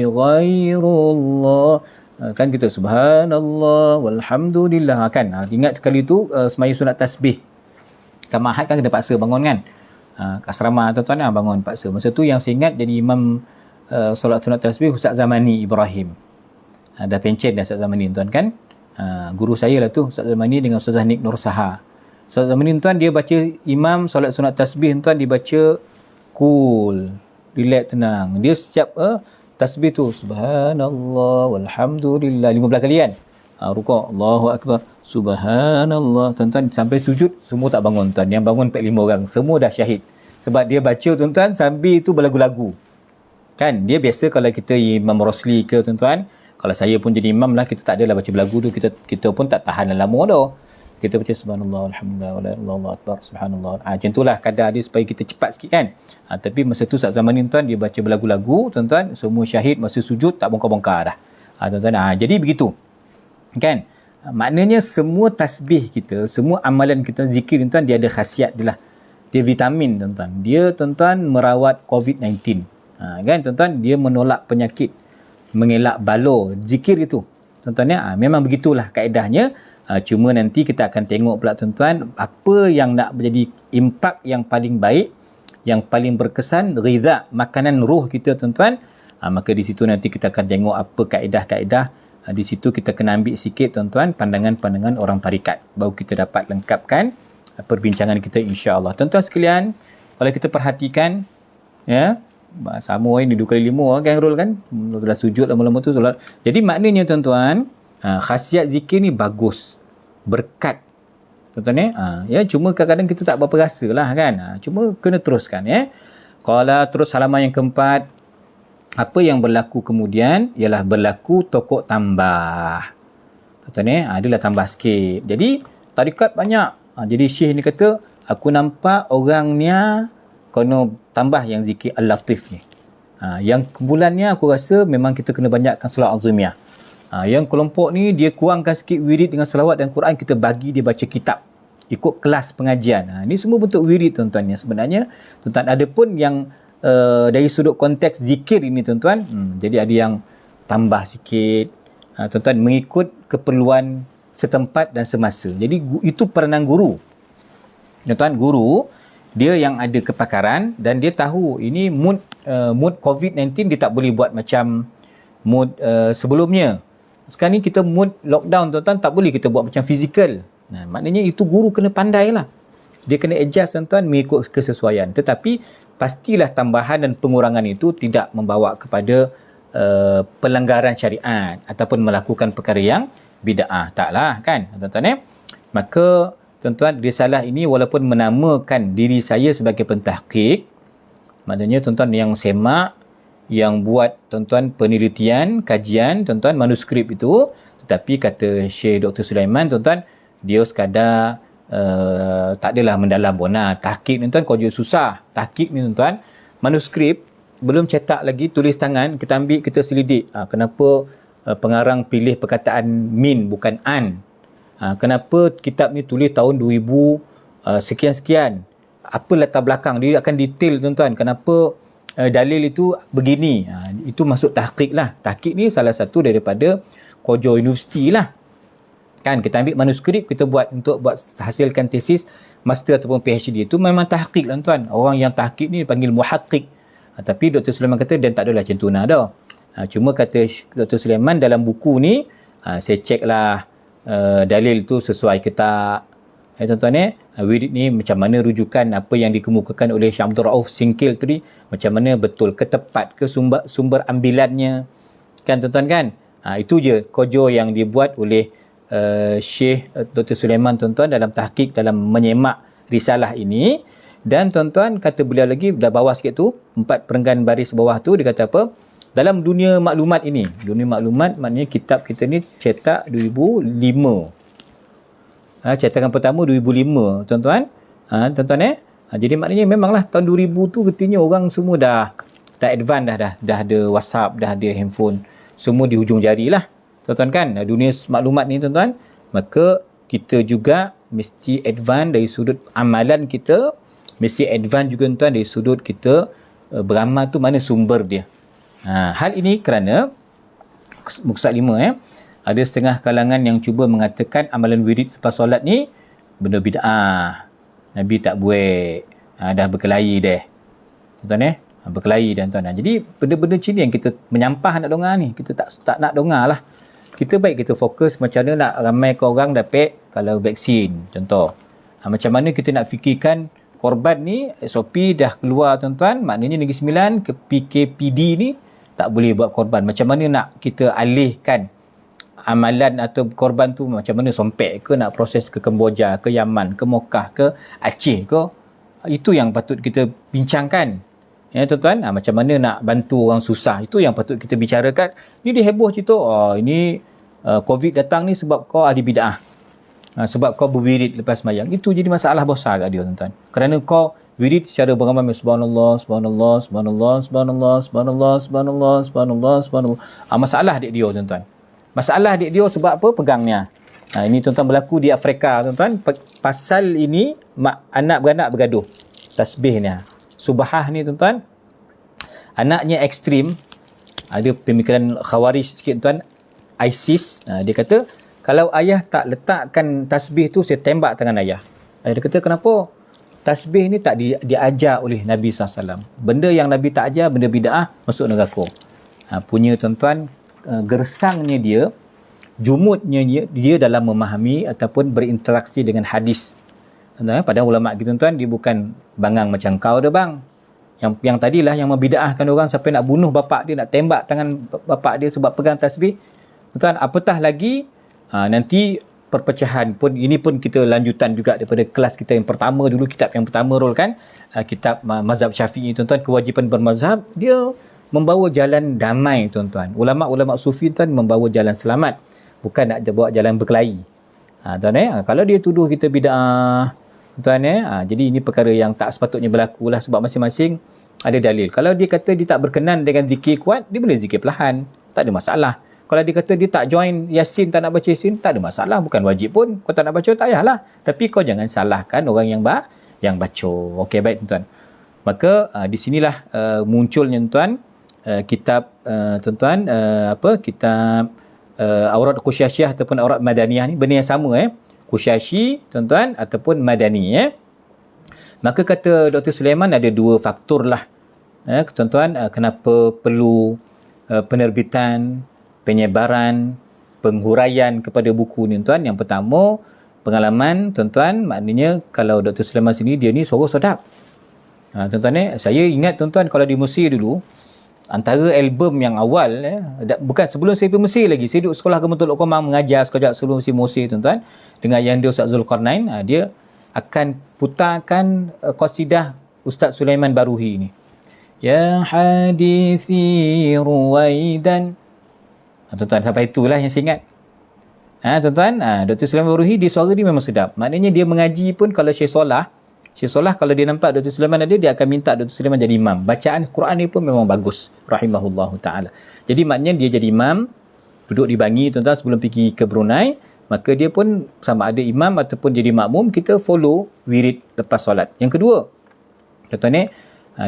ghairullah. Kan kita subhanallah walhamdulillah, kan. Ingat kali tu semaya sunat tasbih. Kan Ma'had kan kena paksa bangun kan. Asrama tuan-tuan bangun paksa. Masa tu yang saya ingat jadi imam solat sunat tasbih Ustaz Zamani Ibrahim. Dah pencen dah Ustaz Zamani tuan kan. Guru saya lah tu Ustaz Zamani dengan Ustazah Nik Nur Saha. Ustaz Zamani tuan dia baca imam solat sunat tasbih tuan, dibaca cool, relax, tenang. Dia setiap tasbih tu subhanallah walhamdulillah 15 kali kan. Rukuk Allahu akbar subhanallah tuan-tuan, sampai sujud semua tak bangun tuan. Yang bangun 45 orang semua dah syahid. Sebab dia baca tuan-tuan sambil tu berlagu-lagu. Kan dia biasa kalau kita imam rosli ke tuan-tuan, kalau saya pun jadi imam lah, kita tak adalah baca berlagu tu, kita pun tak tahan lama dah. Kita baca subhanallah alhamdulillah wala ilaha illallah Allahu akbar subhanallah. Macam itulah kadar dia supaya kita cepat sikit kan. Tapi masa tu Ustaz Zaman ni tuan dia baca berlagu-lagu tuan-tuan, semua syahid, masa sujud tak bongkar-bongkar dah. Tuan-tuan, jadi begitu. Kan? Maknanya semua tasbih kita, semua amalan kita, zikir tuan, dia ada khasiat dia lah. Dia vitamin tuan-tuan. Dia tuan-tuan merawat COVID-19. Kan tuan-tuan, dia menolak penyakit, mengelak balo, zikir itu. Tuan-tuan memang begitulah kaedahnya. Cuma nanti kita akan tengok pula tuan-tuan apa yang nak menjadi impak yang paling baik, yang paling berkesan, ridha makanan roh kita tuan-tuan. Maka di situ nanti kita akan tengok apa kaedah-kaedah. Di situ kita kena ambil sikit tuan-tuan pandangan-pandangan orang tarikat, baru kita dapat lengkapkan perbincangan kita insya-Allah. Tuan-tuan sekalian, kalau kita perhatikan ya, sama ni 2x5 kan roll kan, dah sujud lama-lama tu solat. Jadi maknanya tuan-tuan, khasiat zikir ni bagus, berkat tuan-tuan ya, cuma kadang-kadang kita tak berapa rasa lah kan. Cuma kena teruskan ya. Kalau terus halaman yang keempat, apa yang berlaku kemudian ialah berlaku tokok tambah. Tuan-tuan adalah tambah sikit. Jadi tarikat banyak. Jadi Syekh ni kata, aku nampak orangnya kena tambah yang zikir Al-Latif ni. Yang bulannya aku rasa memang kita kena banyakkan solat azimiyah. Yang kelompok ni dia kurangkan sikit wirid dengan selawat dan Quran, kita bagi dia baca kitab, ikut kelas pengajian. Ini semua bentuk wirid tuan-tuan. Sebenarnya tuan-tuan ada pun yang dari sudut konteks zikir ini tuan-tuan, jadi ada yang tambah sikit tuan-tuan mengikut keperluan setempat dan semasa. Jadi itu peranan guru tuan-tuan. Guru dia yang ada kepakaran dan dia tahu ini mood COVID-19, dia tak boleh buat macam mood sebelumnya. Sekarang ni kita mood lockdown tuan-tuan, tak boleh kita buat macam fizikal. Maknanya itu guru kena pandai lah. Dia kena adjust tuan-tuan mengikut kesesuaian. Tetapi pastilah tambahan dan pengurangan itu tidak membawa kepada pelanggaran syariat ataupun melakukan perkara yang bid'ah. Taklah kan tuan-tuan Maka tuan-tuan, risalah ini walaupun menamakan diri saya sebagai pentahqiq, maknanya tuan-tuan yang semak, yang buat tuan-tuan penelitian, kajian tuan-tuan manuskrip itu, tetapi kata Syekh Dr. Sulaiman tuan-tuan, dia sekadar tak adalah mendalam pun. Tahqiq ni tuan kau juga susah. Tahqiq ni tuan, manuskrip belum cetak lagi, tulis tangan, kita ambil, kita selidik. Kenapa pengarang pilih perkataan min bukan an? Kenapa kitab ni tulis tahun 2000 sekian-sekian? Apa latar belakang? Dia akan detail tuan-tuan. Kenapa dalil itu begini? Itu masuk tahqiq lah. Tahqiq ni salah satu daripada Kojo Universiti lah. Kan kita ambil manuskrip, kita buat untuk hasilkan tesis master ataupun PhD, itu memang tahqiq lah tuan. Orang yang tahqiq ni panggil muhaqqiq. Tapi Dr. Sulaiman kata dia tak adalah macam tu dah. Cuma kata Dr. Sulaiman dalam buku ni, saya cek lah dalil tu sesuai ke tak. Tuan-tuan wirid ni macam mana rujukan apa yang dikemukakan oleh Syekh Abdul Rauf Singkil tadi, macam mana betul ke, tepat ke sumber ambilannya. Kan tuan-tuan kan? Itu je kojo yang dibuat oleh Syekh Dr. Sulaiman tuan-tuan dalam tahqiq, dalam menyemak risalah ini. Dan tuan-tuan kata beliau lagi, dah bawah sikit tu, 4 perenggan baris bawah tu, dia kata apa? Dalam dunia maklumat ini, dunia maklumat maknanya kitab kita ni cetak 2005. Cetakan pertama 2005 tuan-tuan. Tuan-tuan jadi maknanya memanglah tahun 2000 tu katanya orang semua dah advance dah ada WhatsApp, dah ada handphone, semua di hujung jari lah tuan-tuan kan, dunia maklumat ni tuan-tuan. Maka kita juga mesti advance dari sudut amalan kita, mesti advance juga tuan dari sudut kita beramal tu mana sumber dia. Hal ini kerana muka surat 5 ada setengah kalangan yang cuba mengatakan amalan wirid lepas solat ni benda bid'ah, Nabi tak buat, dah berkelahi dah tuan-tuan berkelahi dan tuan. Jadi benda-benda macam ni yang kita menyampah nak dengar ni, kita tak nak dengar lah. Kita baik kita fokus macam mana nak ramaikan orang dapat kalau vaksin contoh. Macam mana kita nak fikirkan korban ni, SOP dah keluar tuan-tuan, maknanya Negeri Sembilan ke PKPD ni tak boleh buat korban. Macam mana nak kita alihkan amalan atau korban tu, macam mana sompek ke nak proses ke Kemboja, ke Yaman, ke Mekah, ke Aceh ke. Itu yang patut kita bincangkan. Ya tuan-tuan, macam mana nak bantu orang susah, itu yang patut kita bicarakan. Ni dia heboh cerita, ini COVID datang ni sebab kau ahli bid'ah. Sebab kau berwirid lepas sembahyang. Itu jadi masalah besar kat dia tuan-tuan. Kerana kau wirid secara beramai subhanallah, subhanallah, subhanallah, subhanallah, subhanallah, subhanallah, subhanallah, subhanallah. Masalah adik dia tuan-tuan. Masalah adik dia sebab apa? Pegangnya. Ini tuan-tuan berlaku di Afrika tuan-tuan. Pasal ini anak beranak bergaduh. Tasbih ni. Subahah ni tuan-tuan, anaknya ekstrim, ada pemikiran khawarij sikit tuan, ISIS. Dia kata kalau ayah tak letakkan tasbih tu, saya tembak tangan ayah. Dia kata kenapa? Tasbih ni tak diajar oleh Nabi SAW. Benda yang Nabi tak ajar, benda bid'ah, masuk neraka. Punya tuan-tuan, gersangnya dia, jumudnya dia dalam memahami ataupun berinteraksi dengan hadis. Padahal ulama kita tuan, dia bukan bangang macam kau dah bang. Yang tadilah yang membida'ahkan orang sampai nak bunuh bapak dia, nak tembak tangan bapak dia sebab pegang tasbih. Tuan, apatah lagi nanti perpecahan pun, ini pun kita lanjutan juga daripada kelas kita yang pertama dulu, kitab yang pertama Rol kan, kitab mazhab Syafi'i tuan-tuan, kewajipan bermazhab, dia membawa jalan damai tuan-tuan. Ulama-ulama sufi tuan membawa jalan selamat, bukan nak bawa jalan berkelahi. Tuan kalau dia tuduh kita bid'ah tuan jadi ini perkara yang tak sepatutnya berlaku lah, sebab masing-masing ada dalil. Kalau dia kata dia tak berkenan dengan zikir kuat, dia boleh zikir perlahan, tak ada masalah. Kalau dia kata dia tak join Yasin, tak nak baca Yasin, tak ada masalah, bukan wajib pun. Kau tak nak baca, tak payahlah. Tapi kau jangan salahkan orang yang baca. Okey, baik tuan-tuan. Maka di sinilah munculnya tuan kitab tuan-tuan kitab Aurat Qusyasyiyah ataupun Aurat Madaniyah ni, benda yang sama Qusyasyi tuan-tuan ataupun Madani Maka kata Dr. Sulaiman ada dua faktor lah tuan-tuan, kenapa perlu penerbitan, penyebaran, penghuraian kepada buku ni tuan. Yang pertama, pengalaman tuan-tuan, maknanya kalau Dr. Sulaiman sini dia ni suara sedap. Tuan-tuan saya ingat tuan-tuan kalau di Mesir dulu, antara album yang awal bukan sebelum saya pergi Mesir lagi, saya duduk sekolah Gemetul Qomang mengajar sekolah sebelum Mesir tuan-tuan, dengan yang dia Ustaz Zulkarnain, dia akan putarkan qasidah Ustaz Sulaiman Baruhi ni, ya hadithi ruwaidan. Tuan-tuan, sampai itulah yang saya ingat. Tuan-tuan, Dr. Sulaiman Baruhi, dia suara dia memang sedap. Maknanya dia mengaji pun, kalau Syekh Solah kalau dia nampak Dr. Sulaiman ada, dia akan minta Dr. Sulaiman jadi imam. Bacaan Quran ni pun memang bagus, rahimahullahu ta'ala. Jadi maknanya dia jadi imam, duduk di Bangi tuan-tuan sebelum pergi ke Brunei, maka dia pun sama ada imam ataupun jadi makmum, kita follow wirid lepas solat. Yang kedua, tuan-tuan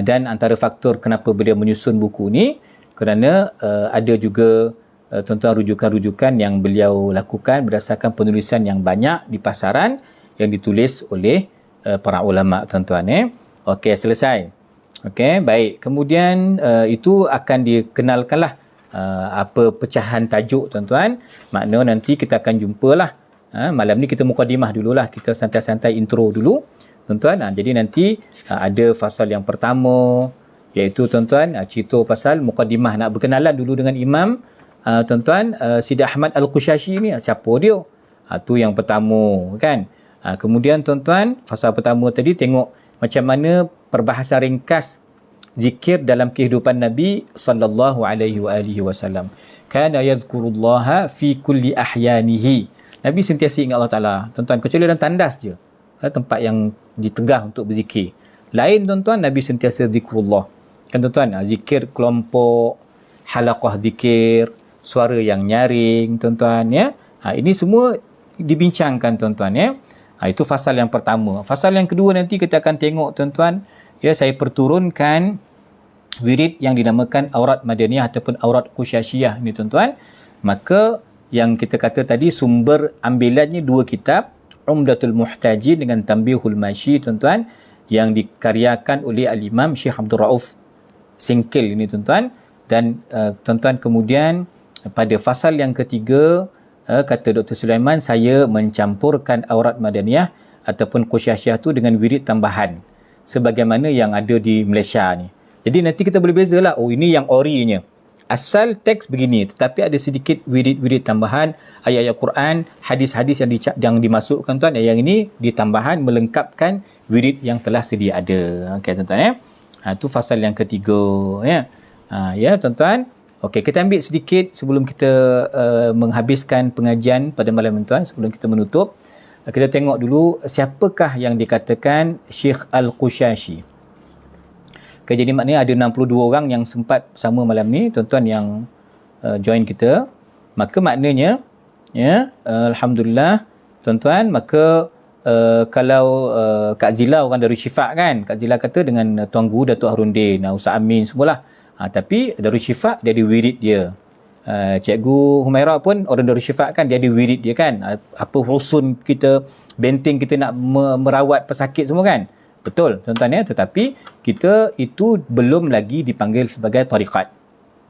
dan antara faktor kenapa beliau menyusun buku ni, kerana ada juga tuan-tuan rujukan-rujukan yang beliau lakukan berdasarkan penulisan yang banyak di pasaran yang ditulis oleh para ulama tuan-tuan. Okey, selesai. Okey, baik. Kemudian itu akan dikenalkanlah apa pecahan tajuk tuan-tuan. Makna nanti kita akan jumpalah. Malam ni kita mukadimah dululah, kita santai-santai intro dulu tuan-tuan. Jadi nanti ada fasal yang pertama, iaitu tuan-tuan cerita pasal mukadimah, nak berkenalan dulu dengan imam tuan-tuan Sidi Ahmad Al-Qusyasyi ni, siapa dia. Tu yang pertama kan. Kemudian tuan-tuan, fasal pertama tadi tengok macam mana perbahasan ringkas zikir dalam kehidupan Nabi sallallahu alaihi wasallam. Kana yadhkurullaha fi kulli ahyanihi. Nabi sentiasa ingat Allah Taala. Tuan-tuan, kecuali dalam tandas je. Tempat yang ditegah untuk berzikir. Lain tuan-tuan, Nabi sentiasa zikrullah. Kan tuan-tuan, zikir kelompok, halaqah zikir, suara yang nyaring tuan-tuan ya. Ini semua dibincangkan tuan-tuan ya. Itu fasal yang pertama. Fasal yang kedua nanti kita akan tengok tuan-tuan ya, saya perturunkan wirid yang dinamakan aurat madaniyah ataupun aurat qusyashiyah ni tuan-tuan. Maka yang kita kata tadi sumber ambilannya dua kitab, Umdatul Muhtajin dengan Tanbihul Mashi tuan-tuan, yang dikaryakan oleh Al-Imam Syekh Abdul Rauf Singkil ini tuan-tuan. Dan tuan-tuan kemudian pada fasal yang ketiga kata Dr. Sulaiman, saya mencampurkan aurat madaniyah ataupun qusyashiyah tu dengan wirid tambahan sebagaimana yang ada di Malaysia ni. Jadi nanti kita boleh bezalah, oh ini yang orinya. Asal teks begini, tetapi ada sedikit wirid-wirid tambahan, ayat-ayat Quran, hadis-hadis yang dimasukkan tuan, yang ini ditambahan melengkapkan wirid yang telah sedia ada. Okey tuan-tuan ya. Itu fasal yang ketiga ya. Ya tuan-tuan. Okey, kita ambil sedikit sebelum kita menghabiskan pengajian pada malam ini tuan, sebelum kita menutup. Kita tengok dulu siapakah yang dikatakan Syekh Al-Qushashi. Okay, jadi maknanya ada 62 orang yang sempat sama malam ni tuan-tuan yang join kita. Maka maknanya ya, alhamdulillah tuan-tuan, maka kalau Kak Zila orang dari Syifa kan, Kak Zila kata dengan Tuan Guru Datuk Harundin, Ustaz Amin semualah. Tapi dari Syifa dia ada wirid dia. Cikgu Humairah pun orang dari Syifa kan, dia ada wirid dia kan. Apa husun kita, benteng kita nak merawat pesakit semua kan. Betul tuan-tuan ya, tetapi kita itu belum lagi dipanggil sebagai tarikat.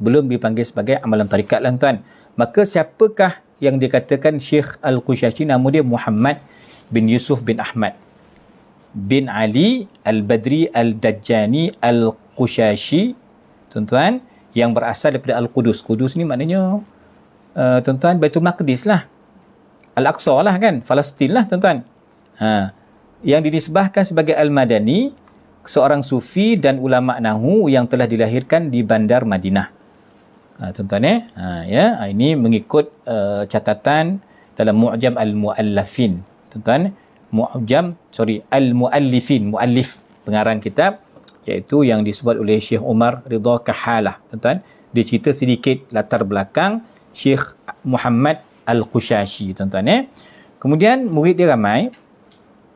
Belum dipanggil sebagai amalan tarikat lah tuan. Maka siapakah yang dikatakan Syekh Al-Qushashi? Nama dia Muhammad bin Yusuf bin Ahmad bin Ali Al-Badri Al-Dajjani Al-Qushashi tuan-tuan, yang berasal daripada Al-Qudus. Qudus ni maknanya tuan-tuan Baitul Maqdis lah, Al-Aqsa lah kan, Palestin lah tuan-tuan. Yang dinisbahkan sebagai Al-Madani, seorang sufi dan ulama nahu yang telah dilahirkan di bandar Madinah. Tuan-tuan ya, ini mengikut catatan dalam Mu'jam Al-Mu'allafin tuan-tuan. Al-Mu'allifin, muallif pengarang kitab, iaitu yang disebut oleh Syekh Umar Ridha Kahalah tuan-tuan. Dia cerita sedikit latar belakang Syekh Muhammad Al-Qushashi tuan-tuan ya. Kemudian murid dia ramai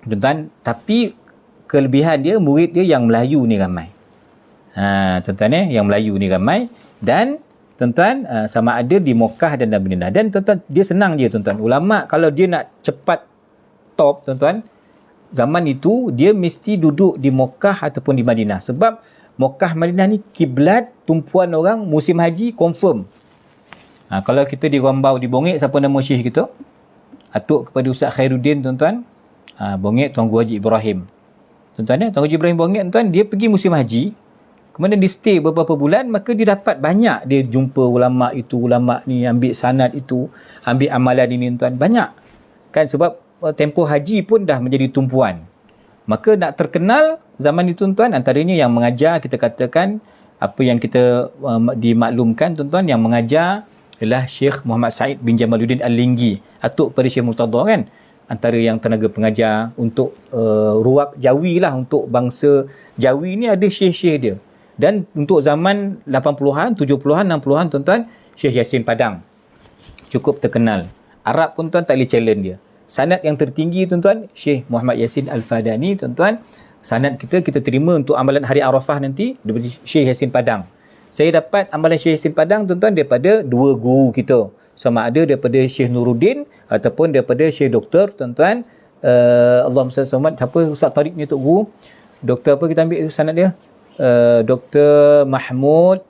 tuan-tuan, tapi kelebihan dia, murid dia yang Melayu ni ramai. Tuan-tuan ya, yang Melayu ni ramai. Dan tuan-tuan sama ada di Mekah dan Madinah. Dan tuan-tuan, dia senang je tuan-tuan. Ulama kalau dia nak cepat top tuan-tuan, zaman itu dia mesti duduk di Mekah ataupun di Madinah. Sebab Mekah Madinah ni kiblat tumpuan orang musim haji confirm. Kalau kita di Rambau, di Bongek, siapa nama syekh kita? Atuk kepada Ustaz Khairuddin tuan-tuan. Bongek Tuan Guru Haji Ibrahim. Tuan-tuan ya, Tuan Guru Ibrahim Bongek tuan, dia pergi musim haji. Kemudian dia stay beberapa bulan, maka dia dapat banyak, dia jumpa ulama itu, ulama ni, ambil sanad itu, ambil amalan ini tuan, banyak. Kan sebab tempoh haji pun dah menjadi tumpuan. Maka nak terkenal zaman itu tuan, antaranya yang mengajar, kita katakan apa yang kita dimaklumkan tuan-tuan, yang mengajar ialah Syekh Muhammad Said bin Jamaluddin Al-Linggi, atuk pada Syekh Murtada kan. Antara yang tenaga pengajar untuk ruwak Jawi lah, untuk bangsa Jawi ni ada syekh-syekh dia. Dan untuk zaman 80-an, 70-an, 60-an tuan-tuan, Syekh Yasin Padang cukup terkenal. Arab pun tuan tak boleh challenge dia. Sanad yang tertinggi tuan-tuan, Syekh Muhammad Yasin Al-Fadani tuan-tuan. Sanad kita terima untuk amalan hari Arafah nanti daripada Syekh Yasin Padang. Saya dapat amalan Syekh Yasin Padang tuan-tuan daripada dua guru kita. Sama ada daripada Syekh Nuruddin ataupun daripada Syekh Doktor tuan-tuan. Allahumma salli alaihi siapa Ustaz Tariq ni Tok Guru? Doktor apa kita ambil sanad dia? Dr. Mahmud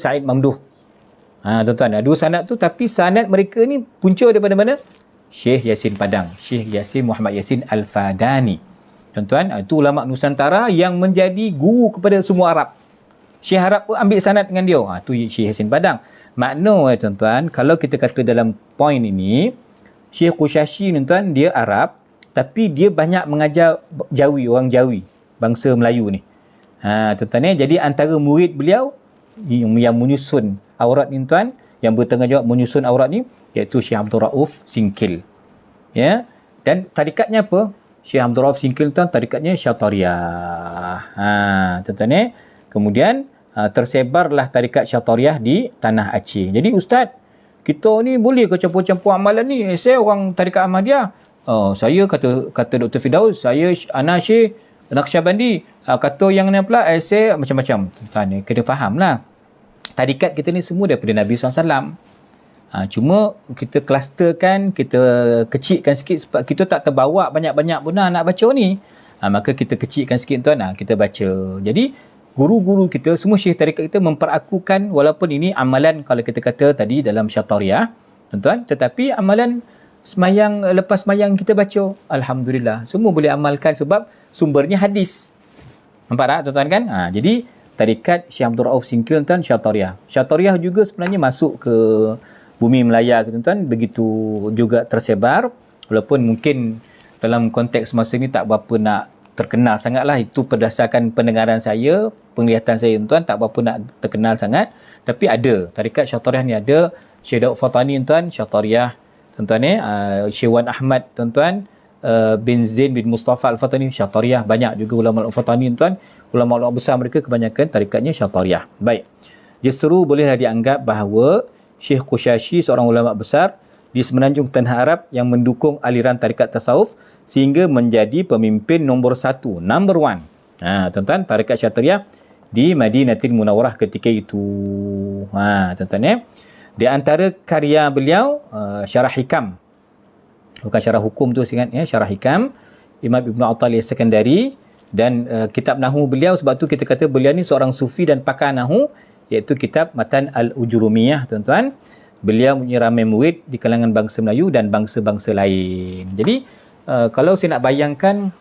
Said Mamduh. Tuan-tuan, dua sanad tu, tapi sanad mereka ni punca daripada mana? Syekh Yasin Padang, Syekh Yasin Muhammad Yasin Al-Fadani. Tuan-tuan, itu ulama Nusantara yang menjadi guru kepada semua Arab. Syekh Arab pun ambil sanad dengan dia. Tu Syekh Yasin Padang. Makna tuan-tuan, kalau kita kata dalam poin ini, Syekh Qushashi tuan-tuan, dia Arab, tapi dia banyak mengajar Jawi, orang Jawi, bangsa Melayu ni. Tuan-tuan jadi antara murid beliau yang menyusun aurat ni tuan, yang bertanggungjawab menyusun aurat ni, iaitu Syekh Abdul Rauf Singkil. Ya. Dan tarikatnya apa? Syekh Abdul Rauf Singkil tuan tarikatnya Syatariyah. Tuan-tuan kemudian tersebarlah tarikat Syatariyah di tanah Aceh. Jadi ustaz, kita ni boleh ke campur-campur amalan ni? Saya orang tarikat Ahmadiyah. Saya kata Dr. Firdaus, saya ana Syekh Naqsyabandi. Kata yang ni pula saya macam-macam. Tuan-tuan ni kena fahamlah. Tarikat kita ni semua daripada Nabi SAW. Cuma kita klusterkan, kita kecilkan sikit sebab kita tak terbawa banyak-banyak pun nak baca ni. Maka kita kecilkan sikit tuan, kita baca. Jadi guru-guru kita, semua syekh tarikat kita memperakukan, walaupun ini amalan kalau kita kata tadi dalam Syatariyah, tuan-tuan, tetapi amalan semayang, lepas semayang kita baca, alhamdulillah, semua boleh amalkan sebab sumbernya hadis. Nampak tak tuan-tuan kan? Jadi tarikat Syekh Abdul Rauf Singkil tuan, Syatariyah. Syatariyah juga sebenarnya masuk ke bumi Melaya, tuan-tuan, begitu juga tersebar, walaupun mungkin dalam konteks masa ni tak berapa nak terkenal sangatlah. Itu berdasarkan pendengaran saya, penglihatan saya tuan, tak berapa nak terkenal sangat, tapi ada tarikat Syatariyah ni ada. Syekh Daud Fatani tuan, Syatariyah, tuan-tuan Syekh Wan Ahmad tuan-tuan, bin Zain bin Mustafa Al-Fatani, Syatariyah. Banyak juga ulama Al-Fatani tuan, ulama-ulama besar mereka kebanyakan tarikatnya Syatariyah. Baik, justru bolehlah dianggap bahawa Syekh Qushashi seorang ulama besar di semenanjung tanah Arab yang mendukung aliran tarikat tasawuf sehingga menjadi pemimpin nombor 1, number 1. Tuan-tuan, tarikat Syatariyah di Madinatul Munawwarah ketika itu. Tuan-tuan di antara karya beliau Syarah Hikam. Bukan syarah hukum tu saya ingat, Syarah Hikam Imam Ibn Athaillah Sekandari, dan kitab Nahu beliau, sebab tu kita kata beliau ni seorang sufi dan pakar Nahu, iaitu kitab Matan Al-Ujurumiyah tuan-tuan. Beliau punya ramai murid di kalangan bangsa Melayu dan bangsa-bangsa lain. Jadi kalau saya nak bayangkan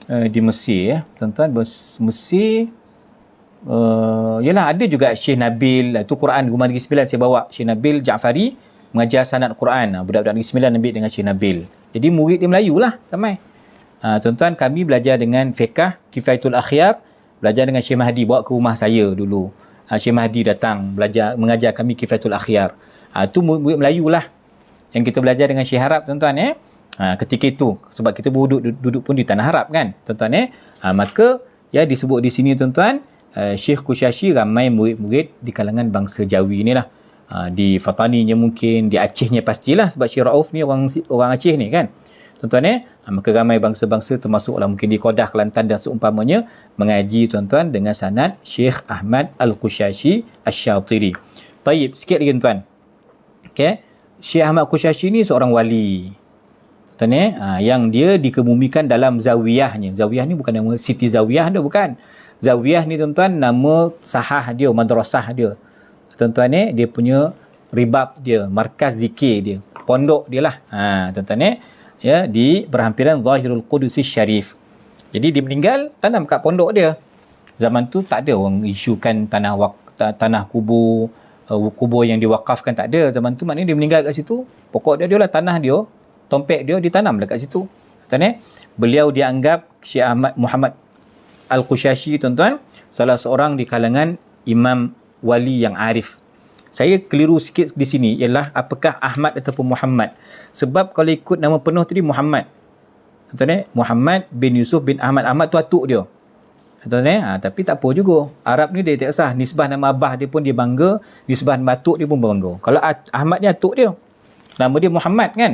di Mesir tuan-tuan, Mesir yalah ada juga Syekh Nabil, itu Quran Rumah Negeri Sembilan saya bawa, Syekh Nabil Ja'fari mengajar sanad Quran. Budak-budak Negeri Sembilan ambil dengan Syekh Nabil. Jadi murid dia Melayu lah ramai. Tuan-tuan, kami belajar dengan fiqh Kifayatul Akhyar, belajar dengan Syekh Mahdi, bawa ke rumah saya dulu. Syekh Mahdi datang belajar, mengajar kami Kifayatul Akhyar. Itu murid Melayu lah yang kita belajar dengan Syekh Arab tuan-tuan ketika itu, sebab kita duduk pun di tanah Arab kan tuan-tuan maka disebut di sini tuan-tuan, Syekh Qushashi ramai murid-murid di kalangan bangsa Jawi ni lah. Di Fataninya mungkin, di Acehnya pastilah sebab Syekh Rauf ni orang Aceh ni kan tuan-tuan maka ramai bangsa-bangsa termasuklah mungkin di Kedah, Kelantan dan seumpamanya mengaji tuan-tuan dengan sanad Syekh Ahmad Al-Qushashi Asy-Syatiri. Taib, sikit lagi tuan. Okey, Syekh Ahmad Qushashi ni seorang wali tuan yang dia dikebumikan dalam zawiyahnya. Zawiyah ni bukan nama Siti Zawiyah dah, bukan. Zawiyah ni tuan-tuan nama sahah dia, madrasah dia. Tuan-tuan dia punya ribab dia, markaz zikir dia, pondok dia lah. Tuan-tuan di berhampiran Zahirul Qudusi Syarif. Jadi dia meninggal, tanam kat pondok dia. Zaman tu tak ada orang isukan tanah kubur, kubur yang diwakafkan, tak ada. Zaman tu maknanya dia meninggal kat situ, pokok dia lah tanah dia, tompek dia ditanam dekat situ. Tuan beliau dianggap Syekh Ahmad Muhammad Al-Qushashi tuan-tuan salah seorang di kalangan imam wali yang arif. Saya keliru sikit di sini ialah apakah Ahmad ataupun Muhammad. Sebab kalau ikut nama penuh tadi Muhammad. Tuan-tuan Muhammad bin Yusuf bin Ahmad. Ahmad tu atuk dia. Tuan-tuan tapi tak apa juga. Arab ni dia tak kisah. Nisbah nama abah dia pun dia bangga, nisbah nama atuk dia pun bangga. Kalau Ahmad ni atuk dia, nama dia Muhammad kan.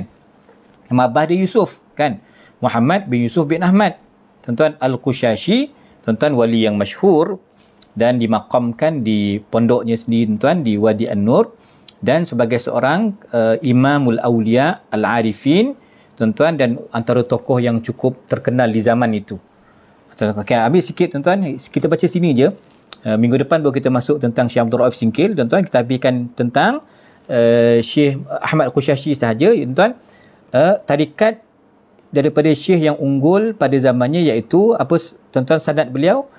Nama abah dia Yusuf kan. Muhammad bin Yusuf bin Ahmad. Tuan-tuan Al-Qushashi, tuan-tuan wali yang masyhur dan dimakamkan di pondoknya sendiri tuan di Wadi An-Nur, dan sebagai seorang Imamul Aulia Al-Arifin tuan-tuan, dan antara tokoh yang cukup terkenal di zaman itu. Okay, habis sikit tuan-tuan, kita baca sini je. Minggu depan baru kita masuk tentang Syekh Abdul Rauf Singkil tuan-tuan. Kita habiskan tentang Syekh Ahmad Qushashi sahaja tuan-tuan. Tarikat daripada syekh yang unggul pada zamannya iaitu apa tuan-tuan sanad beliau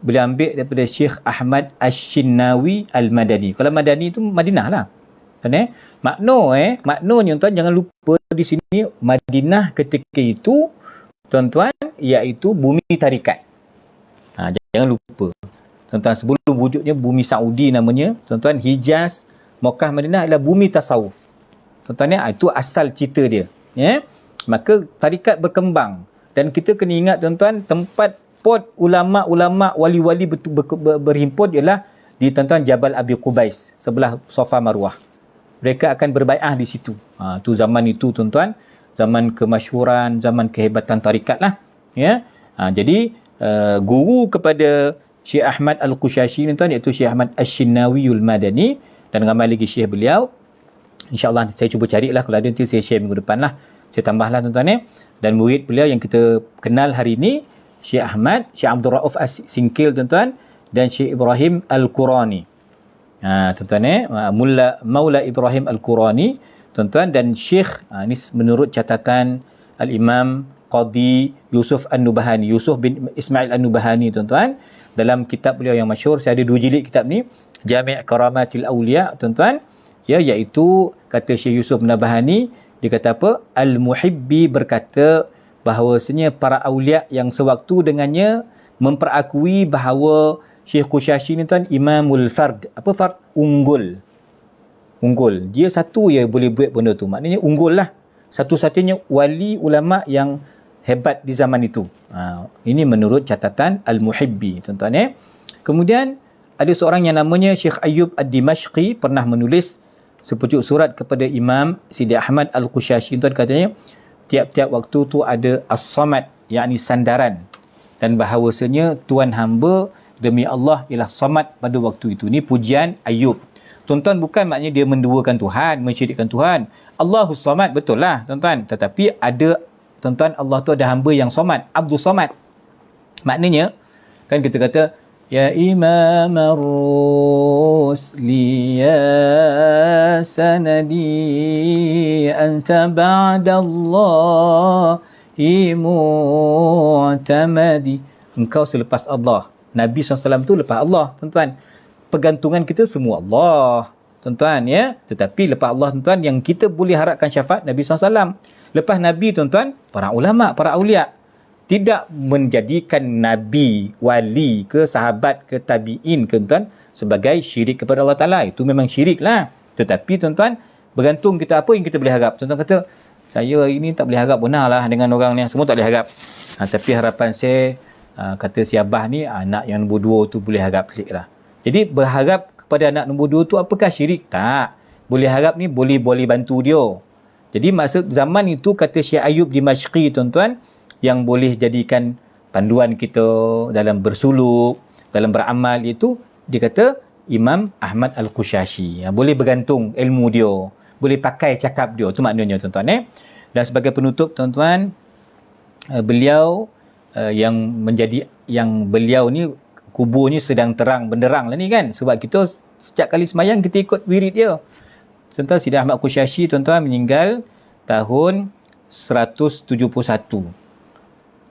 ambil daripada Syekh Ahmad Asy-Shinnawi Al-Madani. Kalau Madani itu Madinah lah. Tuan maknanya tuan jangan lupa di sini Madinah ketika itu tuan-tuan iaitu bumi tarikat. Jangan lupa. Tuan-tuan sebelum wujudnya bumi Saudi namanya, tuan-tuan Hijaz, Makkah, Madinah adalah bumi tasawuf. Tuan-tuan itu asal cerita dia. Maka tarikat berkembang Dan kita kena ingat tuan-tuan, tempat pot ulama-ulama wali-wali berhimpun ialah di tuan-tuan Jabal Abi Qubais, sebelah Safa Marwah. Mereka akan berbai'ah di situ. Tu zaman itu tuan-tuan, zaman kemasyhuran, zaman kehebatan tarikat lah. Ya. Jadi guru kepada Syekh Ahmad Al-Qushashi tuan-tuan, iaitu Syekh Ahmad Asy-Shinawiyul Madani, dan ramai lagi syekh beliau. InsyaAllah saya cuba carilah, kalau ada nanti saya share minggu depan lah. Saya tambahlah tuan-tuan. Dan murid beliau yang kita kenal hari ini, Syekh Ahmad, Syekh Abdul Rauf As-Singkil tuan-tuan, dan Syekh Ibrahim Al-Qurani. Tuan-tuan Maula Ibrahim Al-Qurani tuan-tuan, dan Syekh ini menurut catatan Al-Imam Qadi Yusuf An-Nubahani, Yusuf bin Ismail An-Nubahani tuan-tuan, dalam kitab beliau yang masyhur. Saya ada 2 jilid kitab ni, Jami' Karamatil Awliya tuan-tuan, ya, iaitu kata Syekh Yusuf An-Nubahani, dia kata apa? Al-Muhibbi berkata bahawasanya para awliya yang sewaktu dengannya memperakui bahawa Syekh Qushashi ni tuan imamul fard. Apa fard? Unggul. Dia satu je boleh buat benda tu. Maknanya unggul lah. Satu-satunya wali ulama yang hebat di zaman itu. Ini menurut catatan Al-Muhibbi tuan-tuan. Kemudian ada seorang yang namanya Syekh Ayyub Ad-Dimashqi pernah menulis sepucuk surat kepada Imam Sidi Ahmad Al-Qushashi tuan, katanya tiap-tiap waktu tu ada as-samad, yakni sandaran, dan bahawasanya tuan hamba demi Allah ialah samad pada waktu itu. Ni pujian Ayub tuan-tuan, bukan maknanya dia menduakan Tuhan, mensyirikkan Tuhan. Allahus samad, betul lah tuan-tuan, tetapi ada tuan-tuan, Allah tu ada hamba yang samad, Abdul Samad. Maknanya kan kita kata ya Imam ar-rusli ya sanadi anta ba'dallahi mu'tamadi. Engkau selepas Allah. Nabi SAW tu lepas Allah tuan-tuan. Pergantungan kita semua Allah tuan-tuan, ya. Tetapi lepas Allah tuan-tuan, yang kita boleh harapkan syafaat Nabi SAW. Lepas Nabi tuan-tuan, para ulama, para awliya. Tidak menjadikan Nabi, wali ke sahabat ke tabi'in ke tuan sebagai syirik kepada Allah Ta'ala. Itu memang syirik lah. Tetapi tuan-tuan, bergantung kita apa yang kita boleh harap. Tuan-tuan kata, saya ini tak boleh harap, benar lah dengan orang ni, semua tak boleh harap. Tapi harapan saya, kata si Abah ni, anak yang nombor 2 tu boleh harap pelik lah. Jadi berharap kepada anak nombor 2 tu apakah syirik? Tak. Boleh harap ni boleh bantu dia. Jadi maksud zaman itu, kata Syekh Ayyub Dimashqi tuan-tuan, yang boleh jadikan panduan kita dalam bersuluk, dalam beramal, itu dia kata Imam Ahmad Al-Qushashi. Boleh bergantung ilmu dia, boleh pakai cakap dia. Itu maknanya tuan-tuan. Dan sebagai penutup tuan-tuan, beliau yang beliau ni kuburnya sedang terang benderang lah ni kan, sebab kita setiap kali semayang kita ikut wirid dia. Tuan-tuan, Sidi Ahmad Qushashi tuan-tuan meninggal tahun 171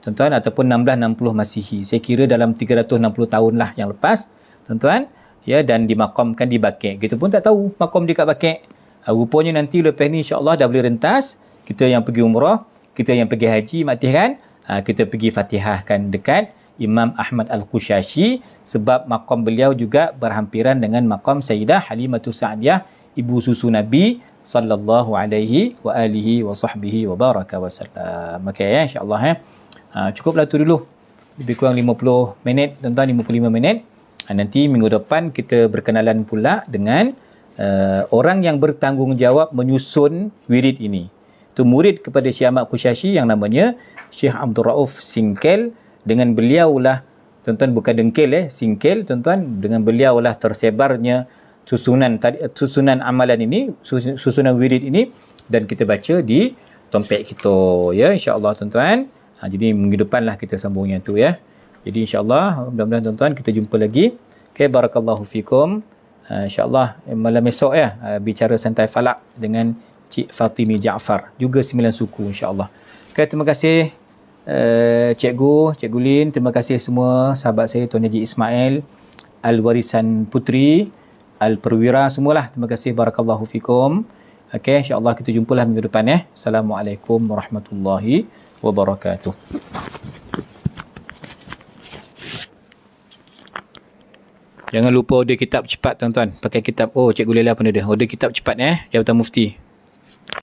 tuan-tuan, ataupun 1660 Masihi. Saya kira dalam 360 tahun lah yang lepas tuan-tuan, ya. Dan dimakamkan di Baqi'. Kita pun tak tahu makam dia kat Baqi'. Rupanya nanti lepas ni insya-Allah dah boleh rentas, kita yang pergi umrah, kita yang pergi haji mati kan, kita pergi Fatihahkan dekat Imam Ahmad Al-Qushashi, sebab makam beliau juga berhampiran dengan makam Sayyidah Halimatus Sa'diyah, ibu susu Nabi sallallahu alaihi wa alihi wa sahbihi wa baraka wa sallam. Okey ya, insya-Allah cukuplah tu dulu. Lebih kurang 50 minit tuan-tuan, 55 minit. Nanti minggu depan kita berkenalan pula dengan orang yang bertanggungjawab menyusun wirid ini. Itu murid kepada Syekh Ahmad Qushashi yang namanya Syekh Abdul Rauf Singkil. Dengan beliaulah tuan-tuan, bukan dengkil singkil tuan-tuan, dengan beliaulah tersebarnya susunan amalan ini, susunan wirid ini, dan kita baca di dompet kita, ya, insya-Allah tuan-tuan. Jadi minggu depanlah kita sambung yang tu, ya. Jadi insya-Allah mudah-mudahan tuan-tuan kita jumpa lagi. Okay, barakallahu fikum. Insya-Allah malam esok ya, bicara santai falak dengan Cik Fatimi Jaafar, juga 9 suku insya-Allah. Okay, terima kasih Cikgu Lin, terima kasih semua sahabat saya, Tuan Haji Ismail, Al-Warisan Putri, Al-Perwira, semualah. Terima kasih, barakallahu fikum. Okey, insya-Allah kita jumpalah minggu depan ya. Assalamualaikum warahmatullahi wabarakatuh. Jangan lupa order kitab cepat tuan-tuan. Pakai kitab, Cikgu Lela pun ada. Order kitab cepat Jabatan Mufti.